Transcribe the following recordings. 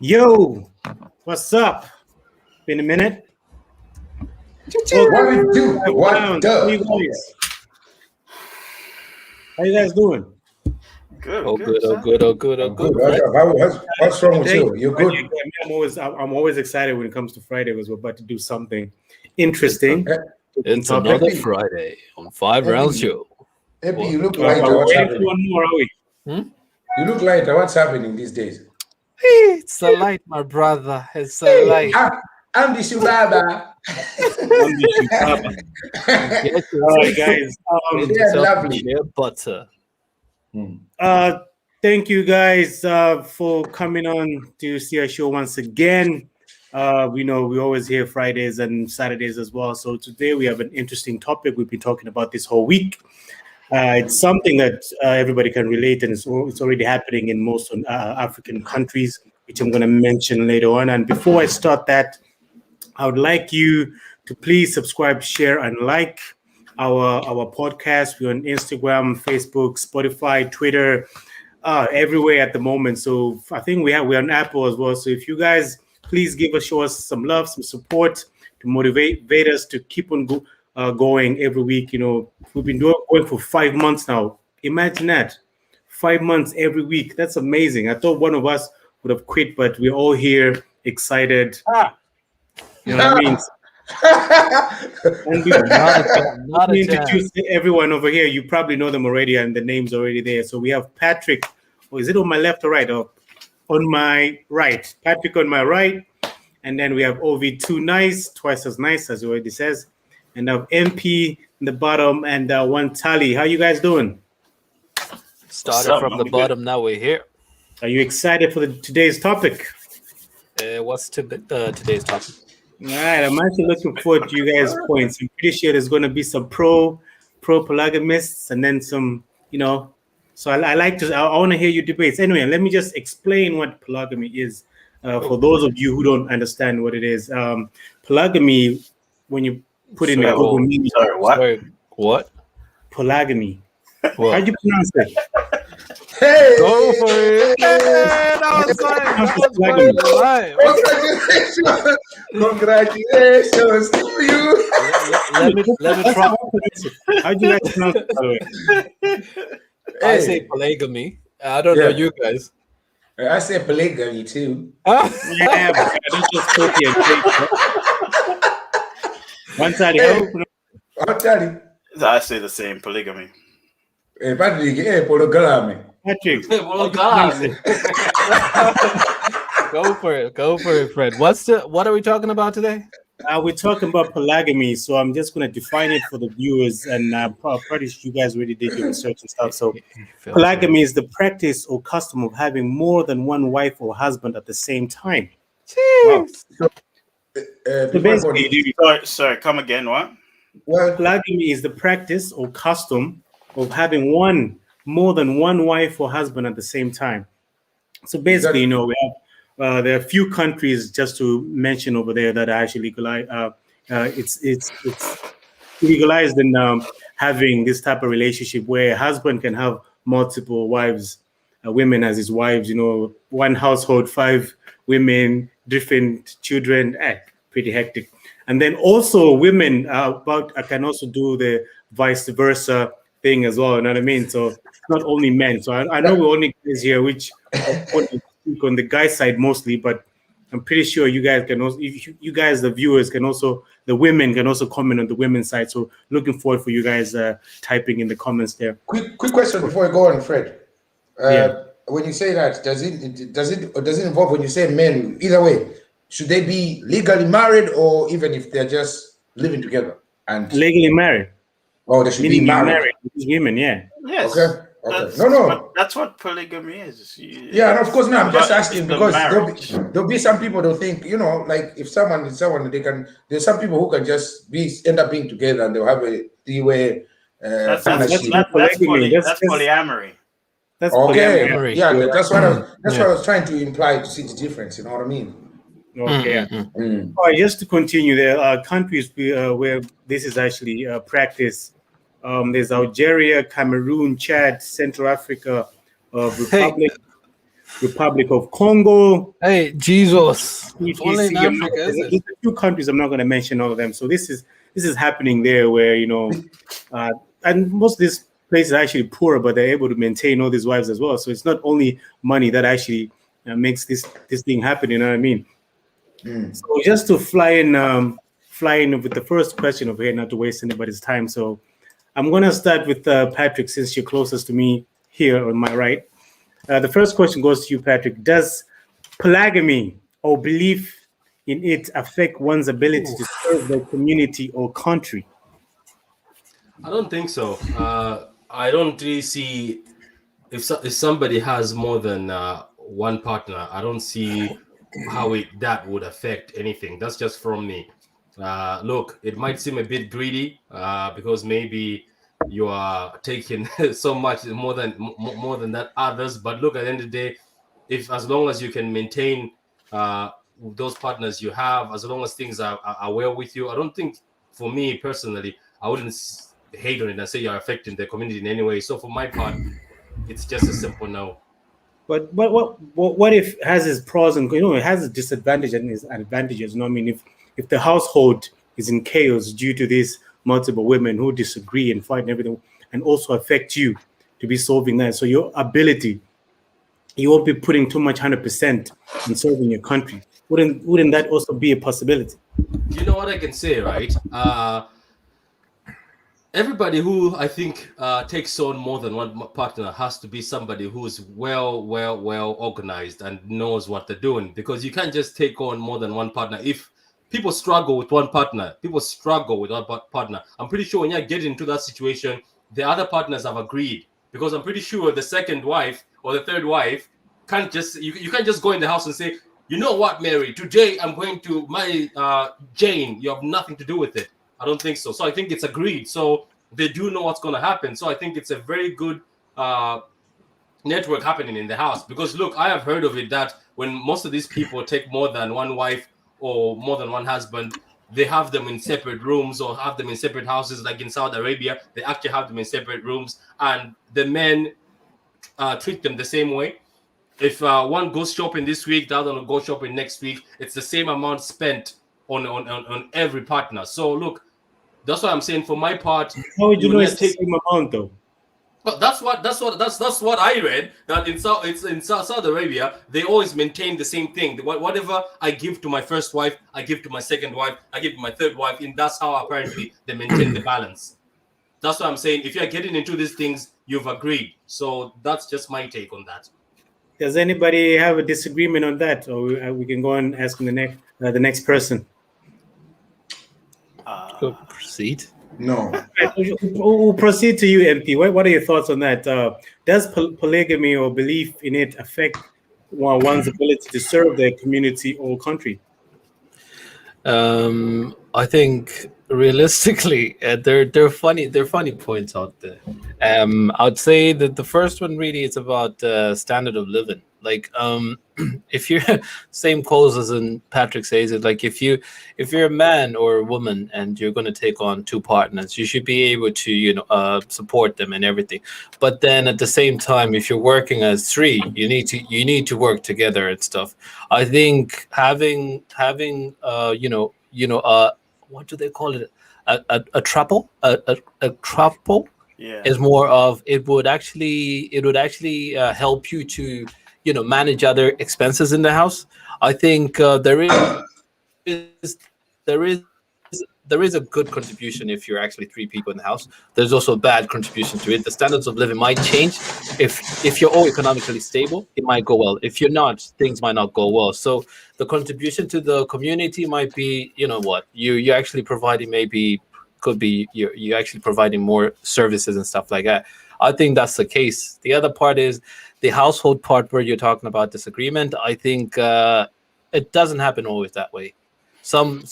Yo, what's up? Been a minute. What it do? What How the? you guys? How you guys doing? Good, Oh, good, good, oh, son. good, oh, good, oh, I'm good. good. What's wrong with Today, you? You're good. I'm always excited when it comes to Friday because we're about to do something interesting. It's Topic. another Happy. Friday on 5Roundz Happy. show. Happy, you look Are lighter. we What's waiting for happening? one more, are we? You look lighter. What's happening these days? It's the light, my brother. It's the light. I'm the Shubaba. Get All right, guys. They're lovely. Share butter. Thank you guys for coming on to see our show once again. We know we always hear Fridays and Saturdays as well. So today we have an interesting topic we've been talking about this whole week. It's something that everybody can relate, and it's already happening in most African countries, which I'm going to mention later on. And before I start that, I would like you to please subscribe, share, and like our podcast. We're on Instagram, Facebook, Spotify, Twitter, everywhere at the moment. So I think we're on Apple as well. So if you guys please show us some love, some support to motivate us to keep on going every week. You know, we've been going for 5 months now. Imagine that, 5 months every week. That's amazing. I thought one of us would have quit, but we're all here excited. You know what I mean? And Not a introduce everyone over here. You probably know them already, and the name's already there. So we have Patrick. Or is it on my left or right? Or on my right. Patrick on my right. And then we have OV2 Nice, twice as nice as it already says. And now MP in the bottom and one Tally. How you guys doing? Started from the bottom, now we're here. Are you excited for today's topic? What's today's topic? All right, I'm actually looking forward to you guys' points. I'm pretty sure there's going to be some pro polygamists and then some, you know. So I want to hear your debates. Anyway, let me just explain what polygamy is for those of you who don't understand what it is. Polygamy, when you put in the Google meaning. Sorry, what? Sorry, what? Polygamy. What? How'd you pronounce it? Hey! Go for it! That was right. Congratulations to you. Let me try. How'd you guys pronounce it, by the way? I say polygamy. I don't know you guys. I say polygamy too. Yeah, but I don't just copy and paste. One side, I'll tell you. I say the same, polygamy. Hey, Patrick, polygamy. Patrick. Oh God! Go for it, Fred. What are we talking about today? We're talking about polygamy, so I'm just going to define it for the viewers, and I'm pretty sure you guys already did your research and stuff. So, polygamy is the practice or custom of having more than one wife or husband at the same time. Wow. Sorry, come again, what? Well, Polygamy is the practice or custom of having more than one wife or husband at the same time. So basically, you know, we have there are a few countries just to mention over there that are actually legalized. It's legalized in having this type of relationship where a husband can have multiple wives, women as his wives. You know, one household, 5 women, different children. Pretty hectic. And then also women can also do the vice versa thing as well. You know what I mean? So it's not only men. So I know we're only guys here, which speak on the guy side mostly, but I'm pretty sure you guys can also, you guys, the viewers, can also, the women can also comment on the women's side. So looking forward for you guys typing in the comments there. Quick question before I go on, Fred. When you say that, does it involve, when you say men, either way, should they be legally married or even if they're just living together? And legally married. Oh, they should be married. Women, yeah. Yes. Okay. That's what polygamy is. Yeah, and of course, no, I'm just asking because there'll be some people they'll think, you know, like if someone there's some people who can just end up being together and they'll have a three-way partnership. That's polyamory. That's okay. polyamory. Yeah, that's what I was trying to imply to see the difference. You know what I mean? Okay. All right, just to continue, there are countries where this is actually practiced. There's Algeria, Cameroon, Chad, Central Africa, Republic Republic of Congo. Hey, Jesus. If Only you in see, Africa, is there's it? a few countries, I'm not going to mention all of them. So this is happening there, where and most of these places are actually poor, but they're able to maintain all these wives as well. So it's not only money that actually makes this thing happen. You know what I mean? So just to fly in with the first question over here, not to waste anybody's time. So I'm going to start with Patrick, since you're closest to me here on my right. The first question goes to you, Patrick. Does polygamy or belief in it affect one's ability to serve their community or country? I don't think so. I don't really see if somebody has more than one partner. I don't see how that would affect anything. That's just from me. Look, it might seem a bit greedy because maybe you are taking so much more than that others. But look, at the end of the day, as long as you can maintain those partners you have, as long as things are well with you, I don't think, for me personally, I wouldn't hate on it and say you're affecting the community in any way. So for my part, it's just a simple no. But what if it has its pros and it has its disadvantages and its advantages? I mean, if the household is in chaos due to these multiple women who disagree and fight and everything, and also affect you to be solving that, so your ability, you won't be putting too much 100% in serving your country. Wouldn't that also be a possibility? You know what I can say, right? Everybody who I think takes on more than one partner has to be somebody who's well organized and knows what they're doing, because you can't just take on more than one partner. If people struggle with one partner, I'm pretty sure when you get into that situation, the other partners have agreed, because I'm pretty sure the second wife or the third wife can't just you can't just go in the house and say, you know what, Mary, today I'm going to marry Jane. You have nothing to do with it. I don't think so. So I think it's agreed. So they do know what's going to happen. So I think it's a very good network happening in the house. Because look, I have heard of it that when most of these people take more than one wife or more than one husband, they have them in separate rooms or have them in separate houses. Like in Saudi Arabia, they actually have them in separate rooms, and the men treat them the same way. If one goes shopping this week, the other will go shopping next week. It's the same amount spent on every partner. So look, that's what I'm saying. For my part, how would you know it's the same amount though? But that's what I read. That in Saudi Arabia, they always maintain the same thing. Whatever I give to my first wife, I give to my second wife, I give to my third wife, and that's how apparently they maintain the balance. That's what I'm saying. If you're getting into these things, you've agreed. So that's just my take on that. Does anybody have a disagreement on that, or we can go and ask the next person? Proceed. No. We'll proceed to you, MP. What are your thoughts on that? Does polygamy or belief in it affect one's ability to serve their community or country? I think realistically, they're funny points out there. I'd say that the first one really is about standard of living. Like, if you're same cause as in Patrick says it, like if you're a man or a woman and you're going to take on two partners, you should be able to support them and everything. But then at the same time, if you're working as three, you need to work together and stuff. I think having what do they call it? A trouple? A trouple? Yeah. Is more of it would actually help you to manage other expenses in the house. I think there is a good contribution if you're actually three people in the house. There's also a bad contribution to it. The standards of living might change. If you're all economically stable, it might go well. If you're not, things might not go well. So the contribution to the community might be, you're actually providing you're actually providing more services and stuff like that. I think that's the case. The other part is the household part where you're talking about disagreement. I think it doesn't happen always that way. Some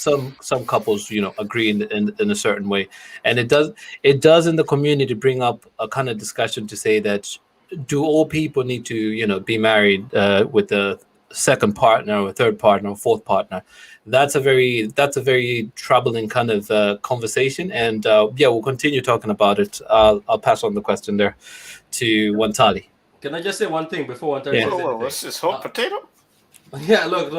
couples, agree in a certain way, and it does in the community bring up a kind of discussion to say that do all people need to be married with a second partner or third partner or fourth partner? That's a very troubling kind of conversation, and we'll continue talking about it. I'll pass on the question there to Wantali. Can I just say one thing before one time? Yeah. Whoa, what's this hot potato? Yeah, look.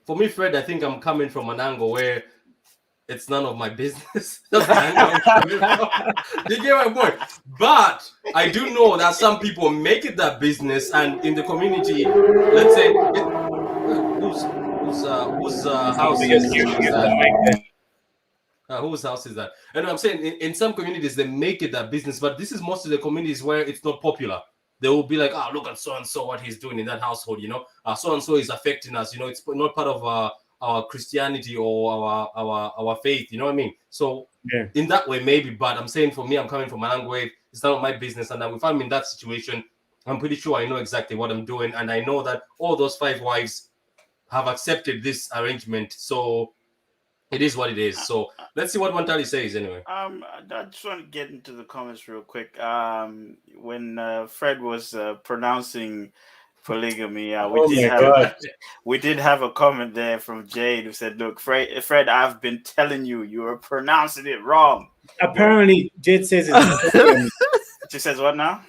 For me, Fred, I think I'm coming from an angle where it's none of my business. That's the angle I'm coming from. You get my point? But I do know that some people make it their business, and in the community, let's say, whose house is that? Whose house is that? And I'm saying in some communities they make it their business, but this is most of the communities where it's not popular. They will be like, "Oh, look at so and so, what he's doing in that household. You know, so and so is affecting us. You know, it's not part of our Christianity or our faith. You know what I mean?" So in that way, maybe. But I'm saying for me, I'm coming from an angle where it's not my business, and if I'm in that situation, I'm pretty sure I know exactly what I'm doing, and I know that all those 5 wives have accepted this arrangement. So it is what it is. So let's see what Montali says anyway. I just want to get into the comments real quick. When Fred was pronouncing polygamy, we did have a comment there from Jade who said, "Look, Fred, I've been telling you, you are pronouncing it wrong." Apparently, Jade says it's polygamy. She says what now?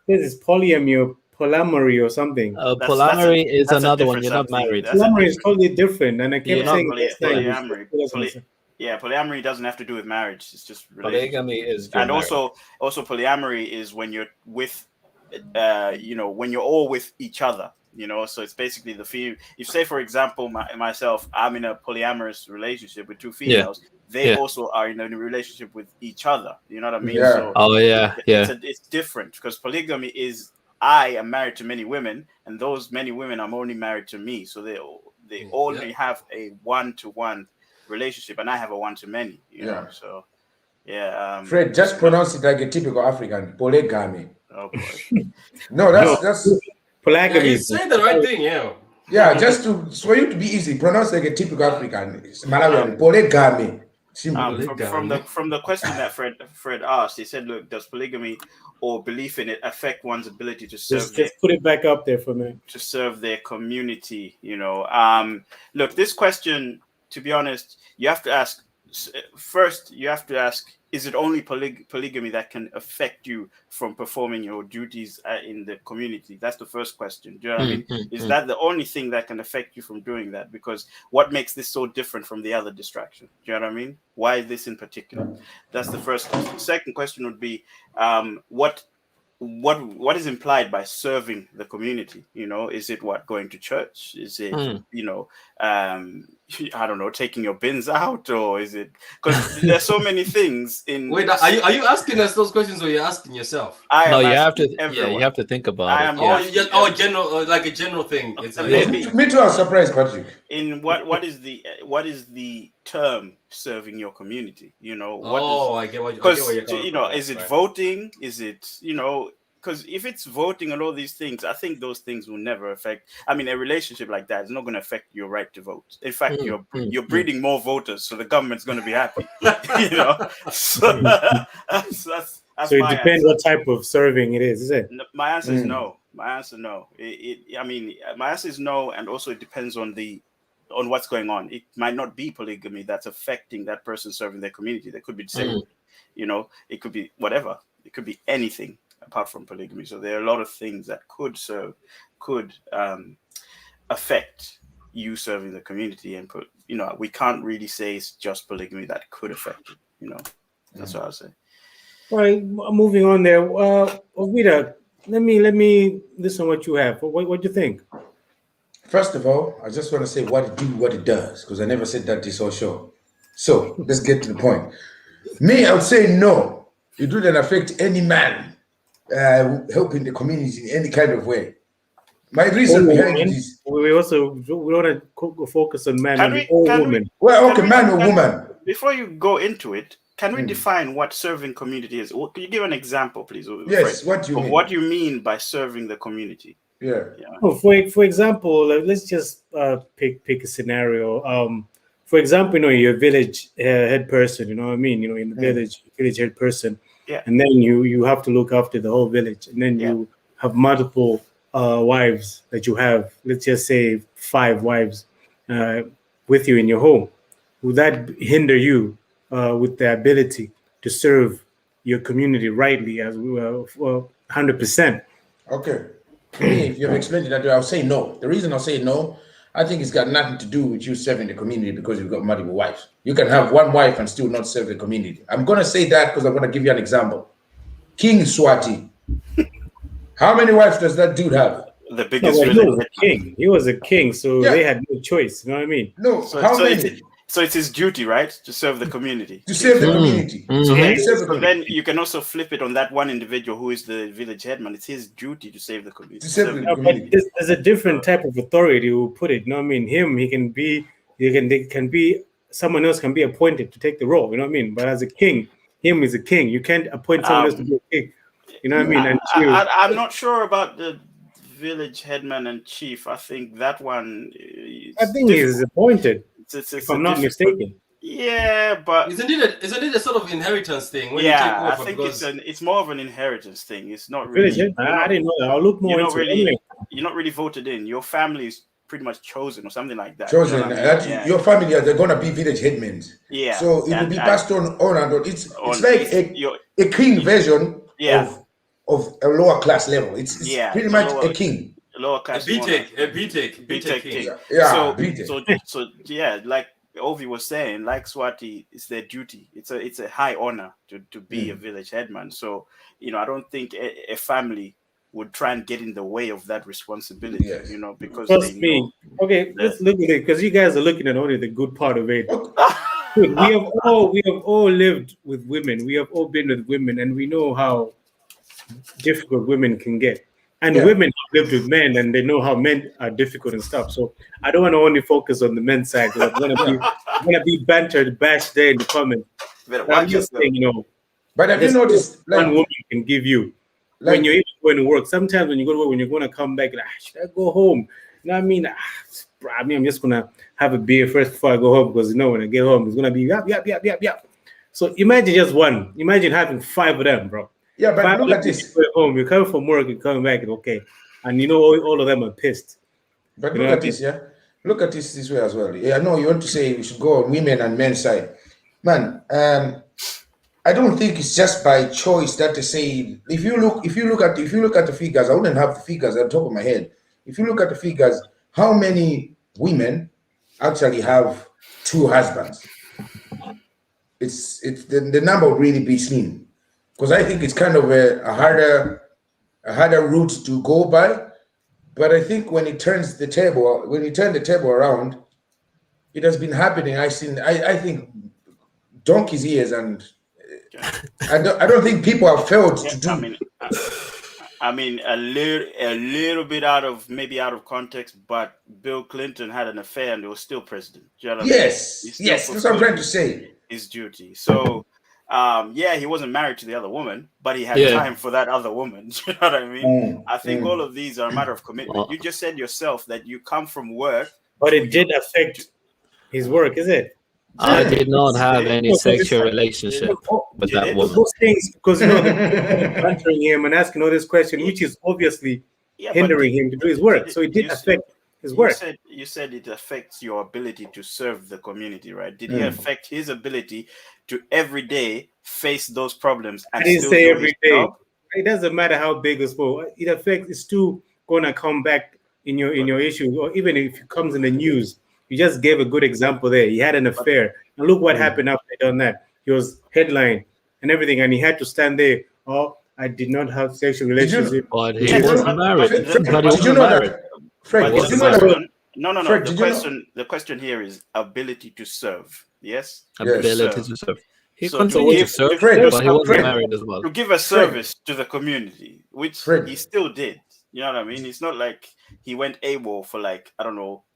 It's polygamy or polyamory or something. Polyamory is another one. You're not married. Polyamory is totally different, and I kept saying polyamory. Polyamory doesn't have to do with marriage. It's just polygamy is, and also polyamory is when you're with, when you're all with each other. You know, so it's basically the female. If say, for example, myself, I'm in a polyamorous relationship with 2 females. They also are in a relationship with each other. You know what I mean? Yeah. So it's different because polygamy is I am married to many women, and those many women I'm only married to me. So they only have a 1-to-1 relationship, and I have a 1-to-many. You know, so Fred, just pronounce it like a typical African. Polygamy. Oh boy. No, that's polygamy. You say the right thing, Yeah, just for you to be easy, pronounce like a typical African. It's Malawian. Polygamy. From the question that Fred asked, he said, "Look, does polygamy or belief in it affect one's ability to serve?" Just put it back up there for me. To serve their community, you know. Look, this question, to be honest, you have to ask first. You have to ask: is it only polygamy that can affect you from performing your duties in the community? That's the first question. Do you know what I mean? Is that the only thing that can affect you from doing that? Because what makes this so different from the other distraction? Do you know what I mean? Why this in particular? That's the first question. The second question would be, what is implied by serving the community? You know, is it going to church? Is it I don't know, taking your bins out, or is it because there's so many things in. Wait, are you asking us those questions, or you're asking yourself? You have to. Everyone. Yeah, you have to think about it. General, like a general thing. It's me too. I'm surprised, Patrick. In what is the term serving your community? You know. I get what you're you know. Is it voting? Is it because if it's voting and all these things, I think those things will never affect. I mean, a relationship like that is not going to affect your right to vote. In fact, you're breeding more voters, so the government's going to be happy. You know, so that's so it depends what type of serving it is it? My answer is no. My answer no. My answer is no, and also it depends on what's going on. It might not be polygamy that's affecting that person serving their community. They could be disabled. You know, it could be whatever. It could be anything apart from polygamy. So there are a lot of things that could affect you serving the community, and we can't really say it's just polygamy that could affect it. You know, that's what I'll say. All right, moving on there. Ovita, let me listen what you have. What do you think? First of all, I just want to say what it does, because I never said that this whole show. So let's get to the point. Me, I would say no. It wouldn't affect any man helping the community in any kind of way. My reason behind this. We want to focus on man or woman. Man or woman. Before you go into it, can we define what serving community is? Can you give an example, please? Yes, what do you mean? What do you mean by serving the community? Yeah. Oh, for example, let's just pick a scenario. For example, you're a village head person. You know what I mean? In the village head person. Yeah. And then you have to look after the whole village, and then you have multiple wives that you have. Let's just say 5 wives with you in your home. Would that hinder you with the ability to serve your community rightly as we were 100%. Okay. For me, if you've explained it that way, I'll say no. The reason I'll say no, I think it's got nothing to do with you serving the community because you've got multiple wives. You can have one wife and still not serve the community. I'm going to say that because I'm going to give you an example. King Swati. How many wives does that dude have? The biggest he was a king. He was a king, so they had no choice. You know what I mean? No, how many? So it's his duty, right, to serve the community. To serve the community. So then you can also flip it on that one individual who is the village headman. It's his duty to save the community. To serve the community. But there's a different type of authority who put it. You know what I mean? He can be someone else can be appointed to take the role. You know what I mean? But as a king, him is a king. You can't appoint someone else to be a king. You know what I mean? I'm not sure about the village headman and chief. I think that one. I think he is appointed. If I'm not mistaken. Yeah, but isn't it a sort of inheritance thing? When yeah, you take over, I think because it's more of an inheritance thing. It's not really. I didn't know that. I'll look more into it. You're not really voted in. Your family is pretty much chosen or something like that. Chosen. You know I mean? Your family, they're gonna be village headmen. Yeah. So it will be passed on and on. It's like a king version of a lower class level. It's pretty much a king. Lower class. A BTEC king. Yeah. So like Ovi was saying, like Swati, it's their duty. It's a high honor to be a village headman. So I don't think a family would try and get in the way of that responsibility. Yes. Because trust me. Okay, let's look at it because you guys are looking at only the good part of it. We have all lived with women. We have all been with women, and we know how difficult women can get. And women have lived with men, and they know how men are difficult and stuff. So I don't want to only focus on the men's side. I'm gonna be bantered, bashed there in the comments. I'm just saying, But have you noticed, one woman can give you when you're even going to work? Sometimes when you go to work, when you're going to come back, should I go home? You know what I mean? I'm just gonna have a beer first before I go home because when I get home, it's gonna be yap. So imagine just one. Imagine having 5 of them, bro. Yeah, but look at this. Home, you're coming from work, you're coming back, okay, and all of them are pissed. But look at this, Look at this way as well. Yeah, I know you want to say we should go on women and men's side, man. I don't think it's just by choice that they say. If you look at the figures, I wouldn't have the figures at the top of my head. If you look at the figures, how many women actually have 2 husbands? It's the number would really be slim. Because I think it's kind of a harder route to go by, but I think when you turn the table around, it has been happening. I think donkey's ears, and I don't think people have failed to do. I mean, a little bit out of context, but Bill Clinton had an affair and he was still president. Do you know what I mean? Yes, that's what I'm trying to say. His duty. So. He wasn't married to the other woman, but he had time for that other woman. Do you know what I mean? I think all of these are a matter of commitment. You just said yourself that you come from work. But it did affect his work, is it? I did not have any sexual relationship with that woman. Those things, because they're answering him and asking all this question, which is obviously hindering him to do his work. So it did affect his work. You said it affects your ability to serve the community, right? Did it affect his ability to every day face those problems? I didn't say every day. It doesn't matter how big or small. It affects. It's still gonna come back in your issue, or even if it comes in the news. You just gave a good example there. He had an affair, and look what happened after he done that. He was headline and everything, and he had to stand there. Oh, I did not have sexual relationship. But he wasn't married. Did you know that? Fred, did you know that? No. Fred, the question here is ability to serve. Yes. Ability to serve. He So continued to serve, but he wasn't married as well. To give a service to the community, which he still did. You know what I mean? It's not like he went AWOL for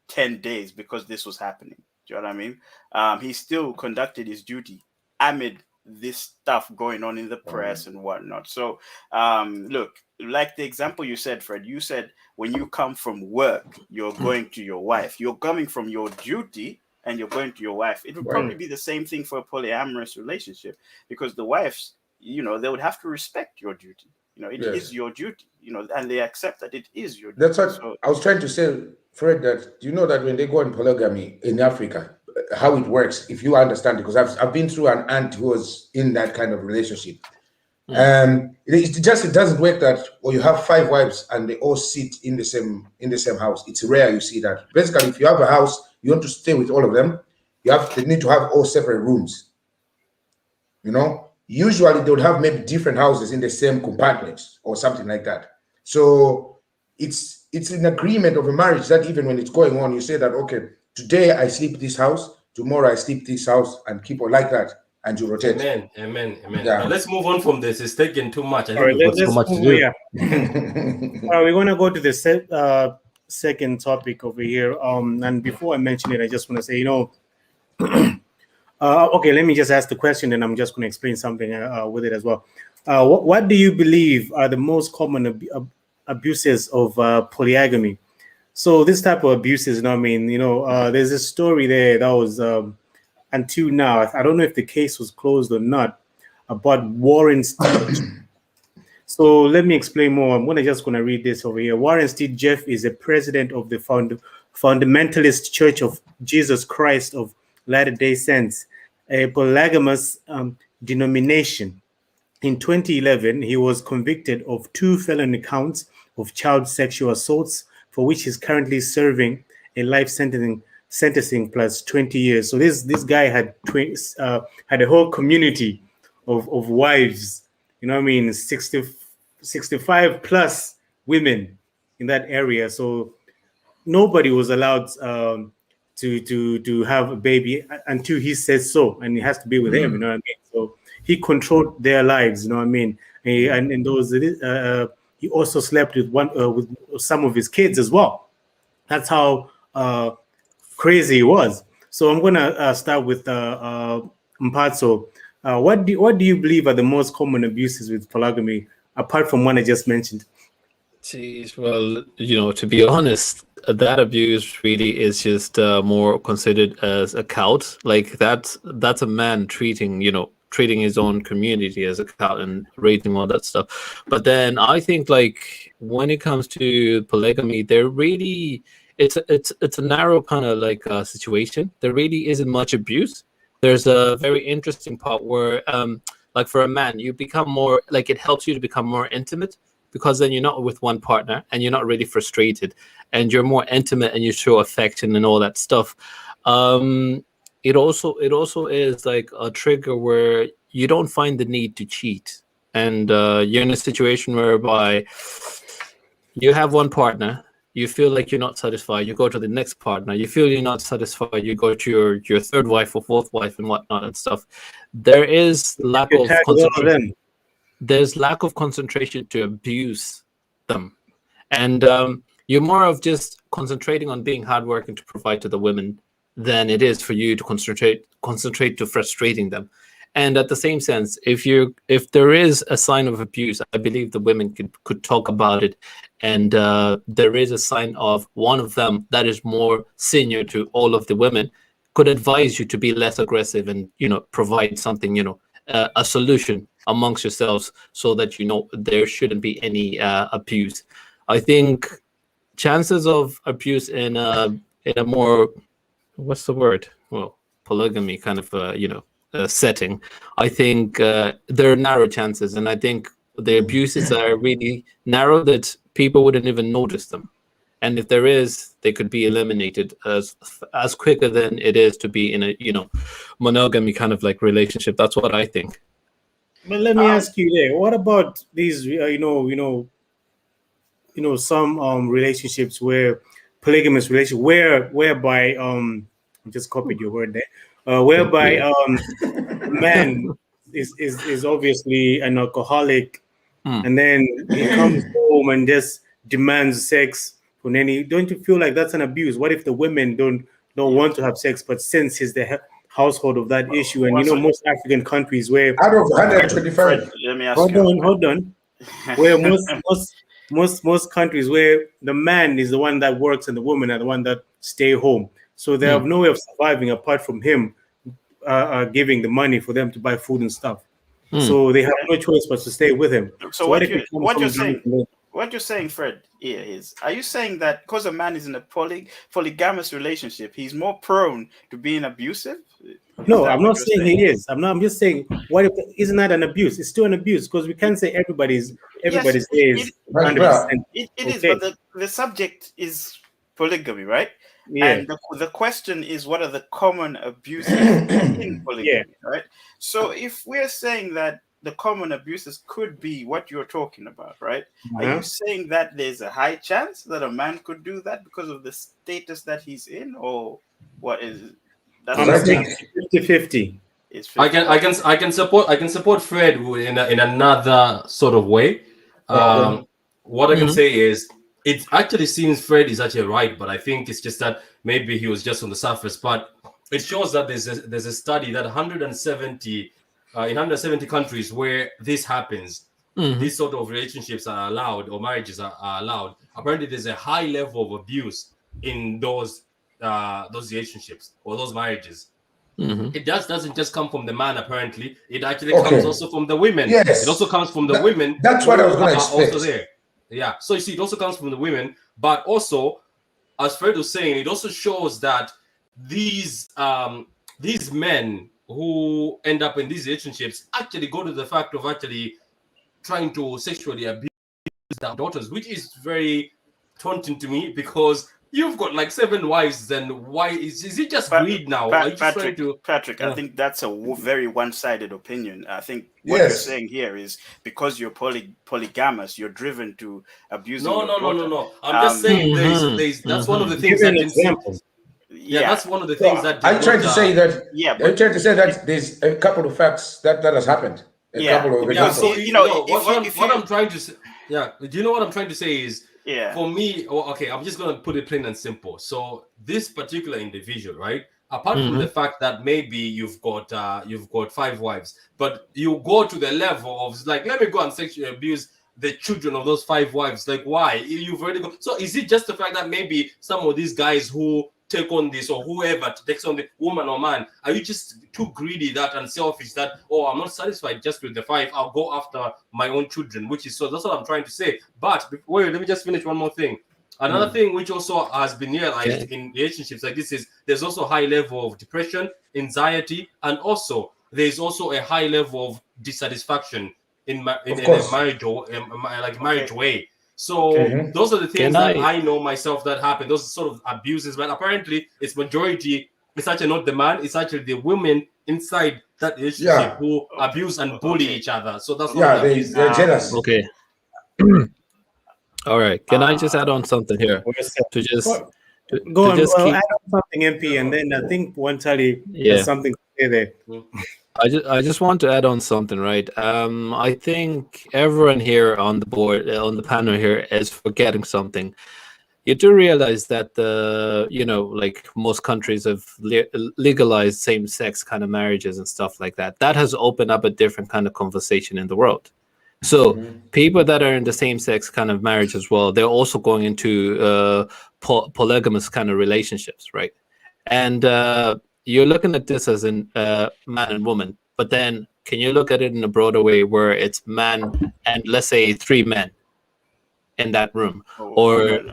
10 days because this was happening. Do you know what I mean? He still conducted his duty amid this stuff going on in the press and whatnot. So, look, like the example you said, Fred, you said when you come from work, you're going to your wife. You're coming from your duty and you're going to your wife. It would probably be the same thing for a polyamorous relationship, because the wives, they would have to respect your duty. It is your duty, and they accept that it is your duty. That's what I was trying to say, Fred, that you know that when they go on polygamy in Africa, how it works, if you understand it, because I've been through an aunt who was in that kind of relationship. It doesn't work that, or you have 5 wives and they all sit in the same house. It's rare you see that. Basically, if you have a house, you want to stay with all of them, they need to have all separate rooms. You know, usually they would have maybe different houses in the same compartments or something like that. So it's an agreement of a marriage that even when it's going on, you say that, okay, today I sleep this house, tomorrow I sleep this house, and keep on like that, and you rotate. Amen. Yeah. But let's move on from this. It's taking too much. I All right, think we've got so much to do. Yeah. We're going to go to the second topic over here. And before I mention it, I just want to say, okay, let me just ask the question, and I'm just going to explain something with it as well. What do you believe are the most common abuses of polygamy? So this type of abuses, there's a story there that was until now, I don't know if the case was closed or not, about Warren Steed. So let me explain more. I'm just going to read this over here. Warren Steed Jeff is the president of the Fundamentalist Church of Jesus Christ of Latter-day Saints, a polygamous denomination. In 2011, he was convicted of 2 felony counts of child sexual assaults, for which he's currently serving a life sentencing plus 20 years. So this guy had a whole community of wives, 65 plus women in that area. So nobody was allowed to have a baby until he says so, and it has to be with him. So he controlled their lives. And those he also slept with with some of his kids as well. That's how crazy it was. So I'm gonna start with Mphatso. What do you believe are the most common abuses with polygamy, apart from one I just mentioned? Jeez, well, to be honest, that abuse really is just more considered as a cult. Like that's a man treating his own community as a cult and rating all that stuff. But then I think, like, when it comes to polygamy, there really it's a narrow kind of like situation. There really isn't much abuse. There's a very interesting part where like for a man, you become more like, it helps you to become more intimate, because then you're not with one partner and you're not really frustrated, and you're more intimate and you show affection and all that stuff. It also is like a trigger where you don't find the need to cheat, and you're in a situation whereby you have one partner, you feel like you're not satisfied, you go to the next partner, you feel you're not satisfied, you go to your third wife or fourth wife and whatnot and stuff. There is lack of concentration. There's lack of concentration to abuse them, and you're more of just concentrating on being hardworking to provide to the women than it is for you to concentrate to frustrating them. And at the same sense, if there is a sign of abuse, I believe the women could talk about it, and there is a sign of one of them that is more senior to all of the women could advise you to be less aggressive and provide something, a solution amongst yourselves, so that there shouldn't be any abuse. I think chances of abuse in a more, what's the word? Well, polygamy kind of setting, I think there are narrow chances, and I think the abuses are really narrow that people wouldn't even notice them. And if there is, they could be eliminated as quicker than it is to be in a monogamy kind of like relationship. That's what I think. But let me ask you there. What about these? Some relationships where polygamous relationship whereby I just copied your word there. Whereby man is obviously an alcoholic, and then he comes home and just demands sex from any. Don't you feel like that's an abuse? What if the women don't want to have sex, but since he's the household of that issue, and most African countries where out of 125, let me ask hold on, where most countries where the man is the one that works and the women are the one that stay home, so they have no way of surviving apart from him giving the money for them to buy food and stuff. So they have no choice but to stay with him. So what you're saying, what you're saying, Fred, here is, are you saying that because a man is in a polygamous relationship, he's more prone to being abusive? No, I'm not saying he is. I'm just saying, what if isn't that an abuse? It's still an abuse because we can't say everybody's Yes, is But 100%. it is, but the subject is polygamy, right? Yeah. And the question is, what are the common abuses in polygamy, right? So if we're saying that the common abuses could be what you're talking about, right? Are you saying that there's a high chance that a man could do that because of the status that he's in, or what is it? I'm saying 50-50. I can support Fred in another sort of way. What I can say is, it actually seems Fred is actually right, but I think it's just that maybe he was just on the surface. But it shows that there's a study that 170 in 170 countries where this happens, these sort of relationships are allowed, or marriages are allowed. Apparently, there's a high level of abuse in those relationships or those marriages. It doesn't just come from the man. Apparently, it actually comes also from the women. Yes. It also comes from the women. That's what I was going to expect. Also there. Yeah. So you see, it also comes from the women, but also, as Fred was saying, it also shows that these men who end up in these relationships actually go to the fact of actually trying to sexually abuse their daughters, which is very taunting to me, because you've got like 7 wives. Then why is it just greed now? Patrick, I think that's a very one-sided opinion. I think what you're saying here is because you're polygamous, you're driven to abuse. No. I'm just saying there's that's one of the things that that's one of the things that I'm trying to say that. I'm trying to say that there's a couple of facts that has happened. Couple of examples. So what I'm trying to say. Yeah, do you know what I'm trying to say is? Yeah. For me, okay, I'm just gonna put it plain and simple. So this particular individual, right? Apart from the fact that maybe you've got 5 wives, but you go to the level of like, let me go and sexually abuse the children of those 5 wives. Like, why? You've already got. So is it just the fact that maybe some of these guys who take on this, or whoever takes on the woman or man, are you just too greedy and selfish that, oh, I'm not satisfied just with the 5, I'll go after my own children, which is, so that's what I'm trying to say. But wait, let me just finish one more thing. Another thing which also has been realized in relationships like this is there's also a high level of depression, anxiety, and also there's also a high level of dissatisfaction in a marriage or marriage way. So those are the things that I know myself that happen. Those sort of abuses, but apparently it's majority. It's actually not the man. It's actually the women inside that relationship who abuse and bully each other. So that's they're jealous. Okay. All right. Can I just add on something here? To just go on. Add on something, MP, and then I think Wantali has something to say there. I just want to add on something, right? I think everyone here on the board, on the panel here, is forgetting something. You do realize that like most countries have legalized same-sex kind of marriages and stuff like that. That has opened up a different kind of conversation in the world. So people that are in the same-sex kind of marriage as well, they're also going into polygamous kind of relationships, right? And you're looking at this as in man and woman, but then can you look at it in a broader way where it's man and let's say 3 men in that room, or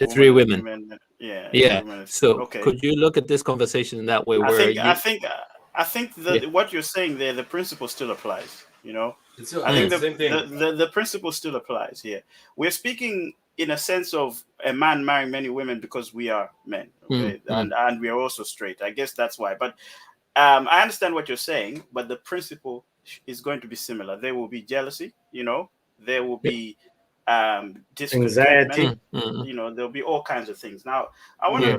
three women? Yeah. So could you look at this conversation in that way? I think that what you're saying there, the principle still applies. I think the principle still applies here. We're speaking in a sense of a man marrying many women because we are men, and we are also straight. I guess that's why. But I understand what you're saying, but the principle is going to be similar. There will be jealousy, there will be anxiety, there'll be all kinds of things. Now, I wanted to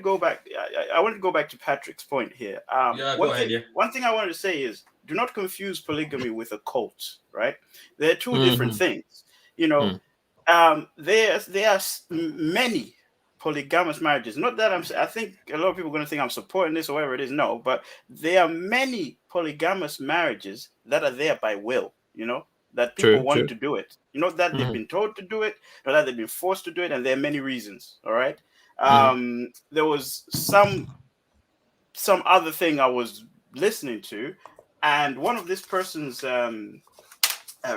go back. I wanted to go back to Patrick's point here. One thing I wanted to say is, do not confuse polygamy with a cult, right? They're 2 different things. There are many polygamous marriages. Not that I think a lot of people are going to think I'm supporting this or whatever it is. No, but there are many polygamous marriages that are there by will, that people want to do it. Not that they've been told to do it, not that they've been forced to do it, and there are many reasons, all right? There was some other thing I was listening to, and one of this person's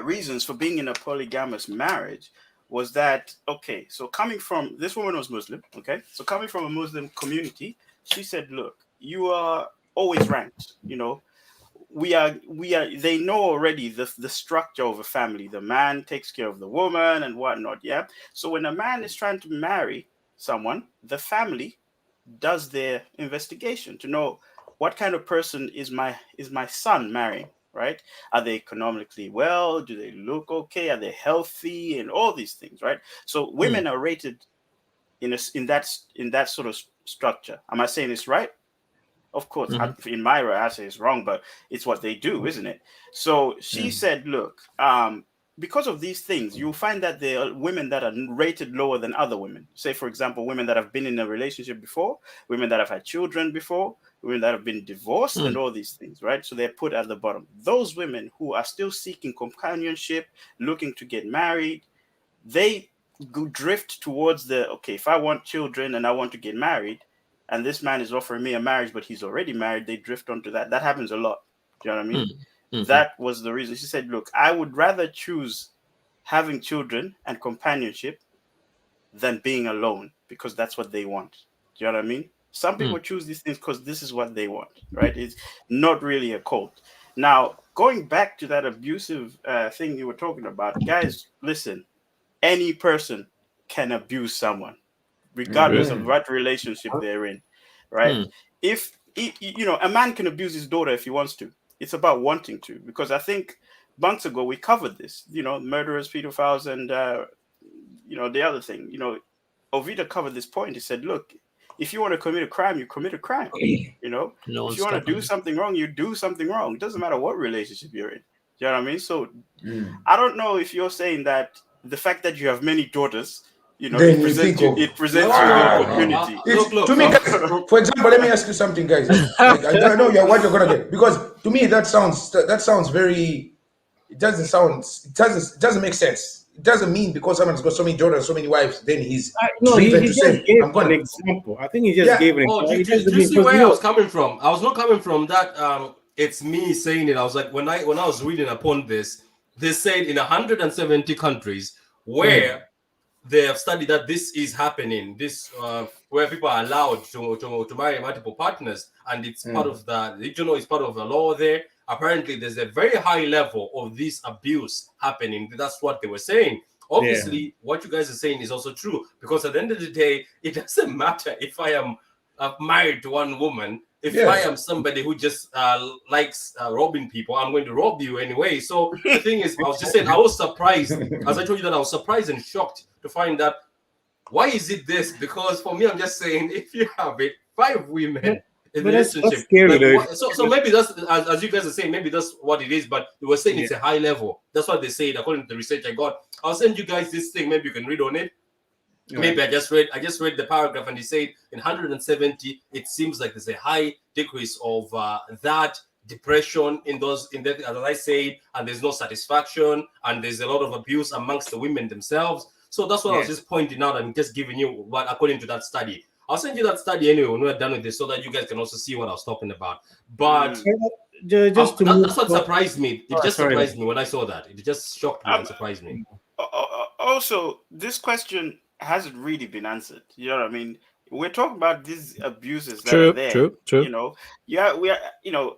reasons for being in a polygamous marriage was that, okay, so coming from, this woman was Muslim, okay, so coming from a Muslim community, she said, look, you are always ranked, you know, we are they know already the structure of a family. The man takes care of the woman and whatnot. Yeah, so when a man is trying to marry someone, the family does their investigation to know what kind of person is my son marrying, right? Are they economically well? Do they look okay? Are they healthy? And all these things, right? So women are rated in that sort of structure. Am I saying this right? Of course, in Myra, I say it's wrong, but it's what they do, isn't it? So she said, look, because of these things, you'll find that there are women that are rated lower than other women. Say, for example, women that have been in a relationship before, women that have had children before, women that have been divorced, and all these things, right? So they're put at the bottom. Those women who are still seeking companionship, looking to get married, they drift towards okay, if I want children and I want to get married, and this man is offering me a marriage, but he's already married, they drift onto that. That happens a lot. Do you know what I mean? That was the reason. She said, look, I would rather choose having children and companionship than being alone, because that's what they want. Do you know what I mean? Some people choose these things because this is what they want, right? It's not really a cult. Now, going back to that abusive thing you were talking about, guys, listen, any person can abuse someone, regardless of what relationship they're in, right? If you know, a man can abuse his daughter if he wants to. It's about wanting to, because I think months ago we covered this, you know, murderers, pedophiles, and you know, the other thing, you know, Ovida covered this point. He said, look, if you want to commit a crime, you commit a crime. You know, if you want to do something wrong, you do something wrong. It doesn't matter what relationship you're in. You know what I mean? So I don't know if you're saying that the fact that you have many daughters, you know, Then it presents you an opportunity. Look, to me, guys, for example, let me ask you something, guys. Like, I know what you're gonna get, because to me that sounds very. It doesn't make sense. It doesn't mean because someone's got so many daughters, so many wives, then he's no. He driven to just say, gave "I'm going." an example. I think he just gave an example. Do you see where I was coming from? I was not coming from that. It's me saying it. I was like, when I was reading upon this, they said in 170 countries where they have studied that this is happening. This where people are allowed to marry multiple partners, and it's part of the, you know, it's part of the law there. Apparently, there's a very high level of this abuse happening. That's what they were saying. Obviously, what you guys are saying is also true, because at the end of the day, it doesn't matter if I am married to one woman. If I am somebody who just likes robbing people, I'm going to rob you anyway. So the thing is, I was just saying, I was surprised, as I told you, that I was surprised and shocked to find that. Why is it this? Because for me, I'm just saying, if you have 5 women in the relationship, that's scary, like, so maybe that's, as you guys are saying, maybe that's what it is. But they were saying it's a high level. That's what they said according to the research I got. I'll send you guys this thing. Maybe you can read on it. Maybe I just read the paragraph, and he said in 170, it seems like there's a high decrease of that depression in that, as I said, and there's no satisfaction, and there's a lot of abuse amongst the women themselves. So that's what I was just pointing out and just giving you what according to that study. I'll send you that study anyway when we're done with this, so that you guys can also see what I was talking about. But just that's what surprised me. It just surprised me when I saw that. It just shocked me and surprised me. Also, this question hasn't really been answered. You know what I mean? We're talking about these abuses that are there. True. You know, we are. You know.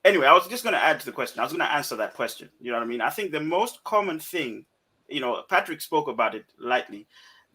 Anyway, I was just going to add to the question. I was going to answer that question. You know what I mean? I think the most common thing, you know, Patrick spoke about it lightly.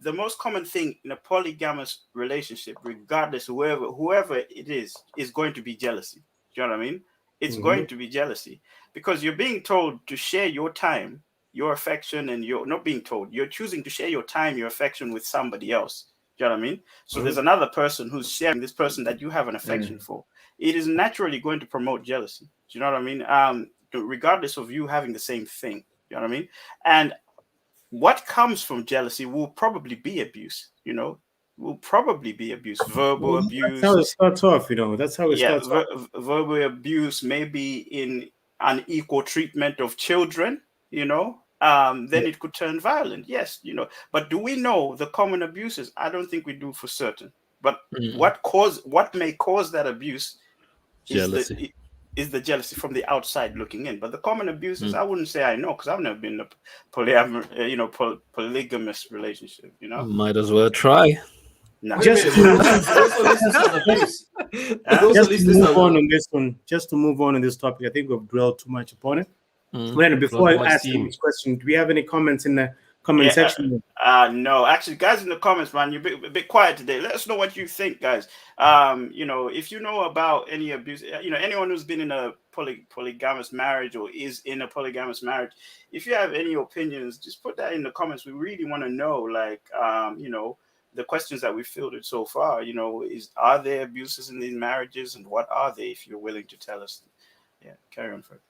The most common thing in a polygamous relationship, regardless of whoever it is going to be jealousy. Do you know what I mean? It's going to be jealousy, because you're being told to share your time, your affection, and you're not being told. You're choosing to share your time, your affection with somebody else. Do you know what I mean? So there's another person who's sharing this person that you have an affection for. It is naturally going to promote jealousy. Do you know what I mean? Regardless of you having the same thing. Do you know what I mean? And what comes from jealousy will probably be abuse, you know, will probably be abuse, verbal abuse. That's how it starts off, you know. That's how it starts off. Verbal abuse, maybe in unequal treatment of children, you know, then it could turn violent. Yes, you know. But do we know the common abuses? I don't think we do for certain. But what may cause that abuse jealousy. is the jealousy from the outside looking in. But the common abuses, I wouldn't say I know, because I've never been in a polygamous relationship. Might as well try. No. Just to move on this one, just to move on this topic, I think we've dwelled too much upon it. Brandon, before I ask you this question, do we have any comments in the comment section? No, actually, guys, in the comments, man, you're a bit quiet today. Let us know what you think, guys. If you know about any abuse, anyone who's been in a polygamous marriage or is in a polygamous marriage, if you have any opinions, just put that in the comments. We really want to know, like, the questions that we fielded so far. Are there abuses in these marriages, and what are they? If you're willing to tell us, carry on, Fred.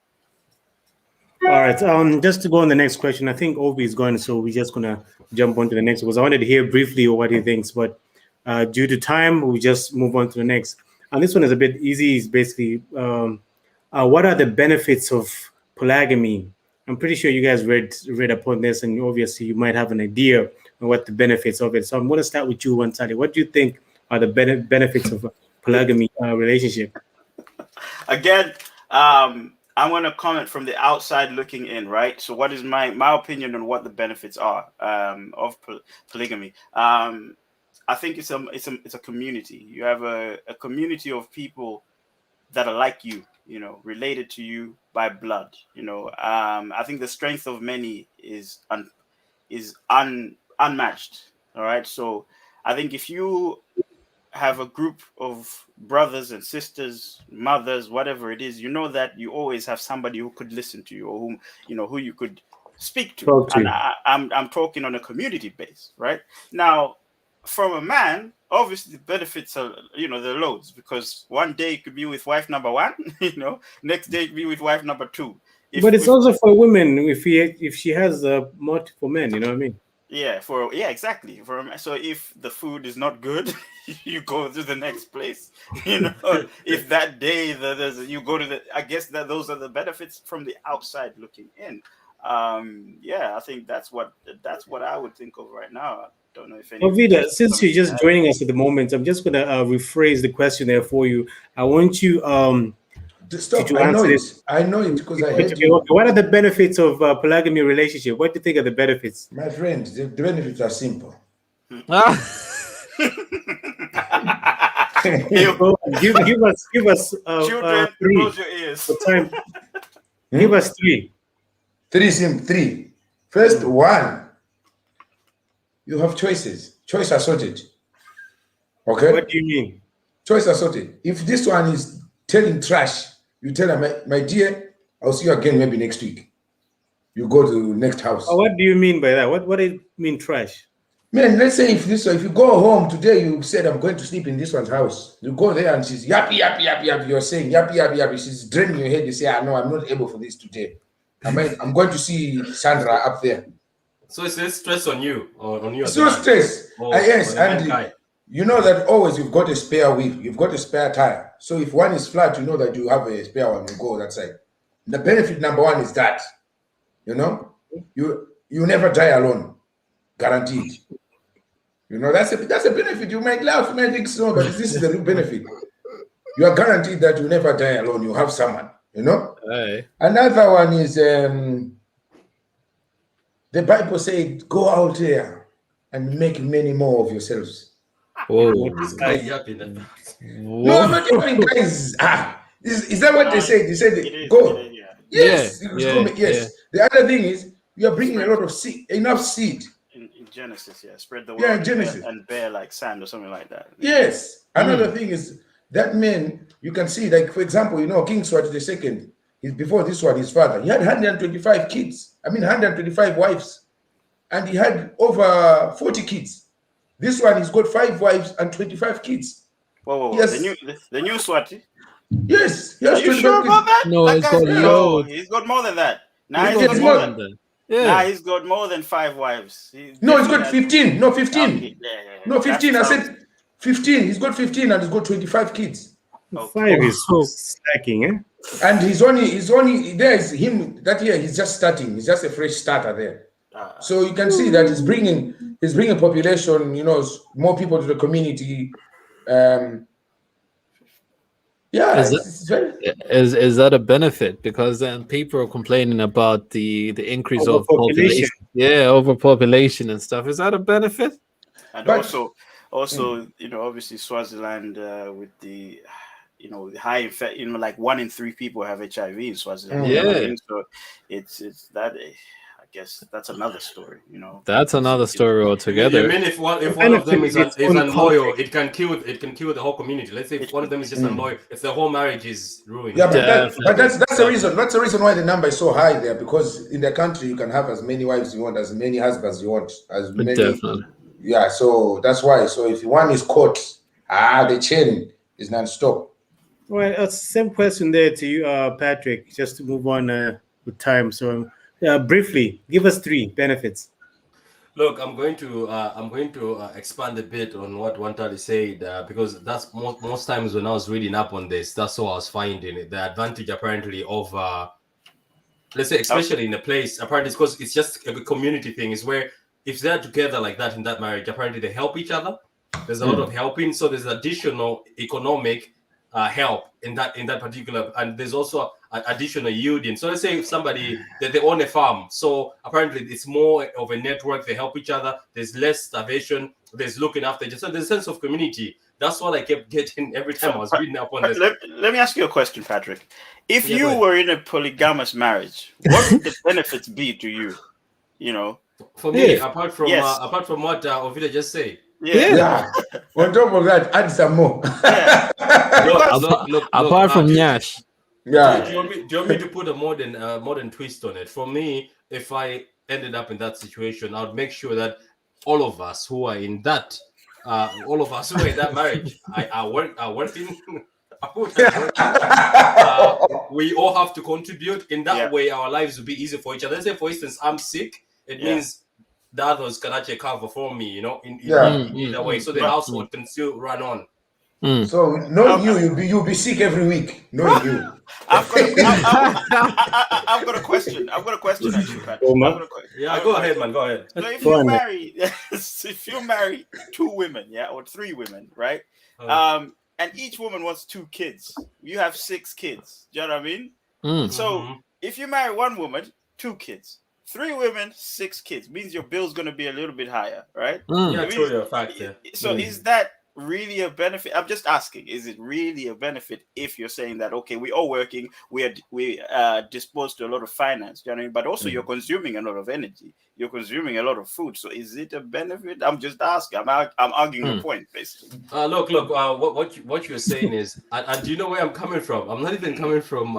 All right. Just to go on the next question, I think Obi is going, so we're just gonna jump on to the next because I wanted to hear briefly what he thinks, but due to time, we'll just move on to the next. And this one is a bit easy. It's basically, what are the benefits of polygamy? I'm pretty sure you guys read upon this, and obviously you might have an idea on what the benefits of it. So I'm going to start with you, Wansali. What do you think are the benefits of a polygamy relationship? Again, I want to comment from the outside looking in, right? So what is my opinion on what the benefits are of polygamy? I think it's a community. You have a community of people that are like you, related to you by blood. I think the strength of many is unmatched. All right. So I think if you have a group of brothers and sisters, mothers, whatever it is, that you always have somebody who could listen to you, or who you could speak to. And I'm talking on a community base, right? Now, from a man, obviously the benefits are, the loads, because one day you could be with wife number 1, next day you could be with wife number 2. But it's also for women if she has multiple men, you know what I mean? Yeah, exactly. So if the food is not good, you go to the next place. If that day you go to I guess that those are the benefits from the outside looking in. I think that's what I would think of right now. I don't know if any. Vida, since you're just joining us at the moment, I'm just gonna rephrase the question there for you. I want you stop. I know it because I heard you. What are the benefits of polygamy relationship? What do you think are the benefits? My friend, the benefits are simple. give us children, 3 close your ears. for time. Give us 3. 3. First, 1. You have choices. Choice assorted. Okay. What do you mean? Choice assorted. If this one is telling trash, you tell her, my dear, I'll see you again maybe next week. You go to the next house. What do you mean by that? What do you mean trash? Man, let's say if you go home today, you said I'm going to sleep in this one's house. You go there and she's yappy. You're saying yappy. She's draining your head. You say, no, I'm not able for this today. I'm going to see Sandra up there. So it's a stress on you or on you? It's no stress. Yes, and you know that always you've got a spare wheel, you've got a spare tire. So if one is flat, you know that you have a spare one. You go that side. The benefit number 1 is that, you never die alone, guaranteed. That's a benefit. You might laugh, you might think so, but this is the real benefit. You are guaranteed that you never die alone. You have someone. Hey. Another one is the Bible says, go out there and make many more of yourselves. Whoa. This guy yapping. No, I'm not giving guys. Is that what they said? They said, go. Yes. Yes. The other thing is, you are bringing a lot of seed, enough seed. In Genesis, spread the word Genesis. and bear like sand or something like that. Yes. Another thing is, that man, you can see, like, for example, King Swati II, before this one, his father, he had 125 kids. 125 wives. And he had over 40 kids. This one, he's got 5 wives and 25 kids. Whoa. Yes. The new Swati? Yes. Are you sure about that? No, he's got loads. He's got more than that. Now he's got more than that. Now he's got more than 5 wives. He's got 15. No, 15. Okay. No, 15. I said 15. He's got 15 and he's got 25 kids. 5 is so slacking, eh? And he's only there's him that year. He's just starting. He's just a fresh starter there. So you can see that he's bringing population. More people to the community. Yeah, Is it's very. is that a benefit? Because then people are complaining about the increase of Overpopulation. population. Yeah, overpopulation and stuff. Is that a benefit? And But also, obviously Swaziland with the, the high infect, like 1 in 3 people have HIV in Swaziland. You know what I Yeah, mean? So it's that. I guess that's another story. that's another story You altogether. mean if one of Benefit them in its is own unloyal, context. it can kill the whole community. Let's say if It, one of them is just unloyal, if the whole marriage is ruined. yeah, but Definitely. that's the reason. That's the reason why the number is so high there. Because in the country, you can have as many wives you want, as many husbands you want, as many. Definitely. Yeah, so that's why. So if one is caught, the chain is non-stop. Well, same question there to you, Patrick. Just to move on with time. So, briefly, give us 3 benefits. Look, I'm going to expand a bit on what Wantali said because that's most times when I was reading up on this, that's what I was finding it. The advantage apparently of let's say especially in a place apparently it's because it's just a community thing is where if they're together like that in that marriage, apparently they help each other. There's a lot of helping, so there's additional economic help in that particular, and there's also additional yielding. So let's say if somebody that they own a farm, so apparently it's more of a network. They help each other. There's less starvation. There's looking after each other. So there's a sense of community. That's what I kept getting every time I was reading up on this. let me ask you a question, Patrick. If Yeah, go you ahead. were in a polygamous marriage, what would the benefits be to you? For me, Yeah. apart from Yes. what Ovida just said. Yeah. On top of that, add some more. Yeah. Look, Apart from do Nyash. Yeah. you want me to put a modern twist on it? For me, if I ended up in that situation, I would make sure that all of us who are in that marriage, are working. We all have to contribute. In that way, our lives will be easy for each other. Let's say, for instance, I'm sick. It means the others can actually cover for me, in either way. So the household can still run on. So knowing you'll be sick every week. Knowing you. I've got a question. I've got a question actually, Patrick. Go ahead, man. Go ahead. So if you marry 2 women, or 3 women, right? And each woman wants 2 kids. You have 6 kids. Do you know what I mean? So if you marry 1 woman, 2 kids. 3 women, 6 kids. Means your bill's going to be a little bit higher, right? Yeah, true. Fact. Yeah. So is that really a benefit? I'm just asking. Is it really a benefit if you're saying that we all working, we disposed to a lot of finance, do you know what I mean? But also you're consuming a lot of energy, you're consuming a lot of food. So is it a benefit? I'm just asking. I'm arguing the point basically. Look. What you're saying is, and do you know where I'm coming from? I'm not even coming from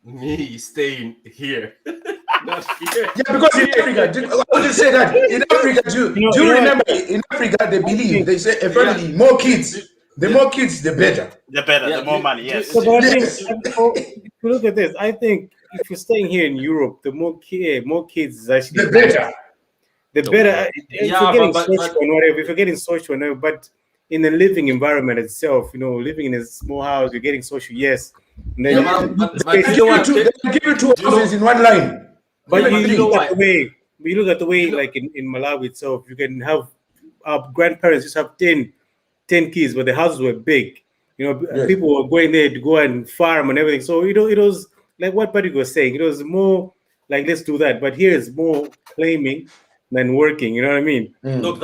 me staying here. Not here. Yeah, because in Africa, I would just say that in Africa, do you remember? In Africa, they believe, they say, apparently, more kids, the more kids, the better. The better, the more money. Yes. So, but I think, if you look at this, I think if you're staying here in Europe, the more kids is actually The better. The better. If you're getting social and whatever, if you're getting social and whatever, but in the living environment itself, living in a small house, you're getting social, yes. And then they give you 2 houses in one line. But you look at the way, like in Malawi itself, you can have our grandparents just have 10 kids, but the houses were big. People were going there to go and farm and everything. So it was like what Patrick was saying. It was more like, let's do that. But here it's more claiming than working. You know what I mean? Look,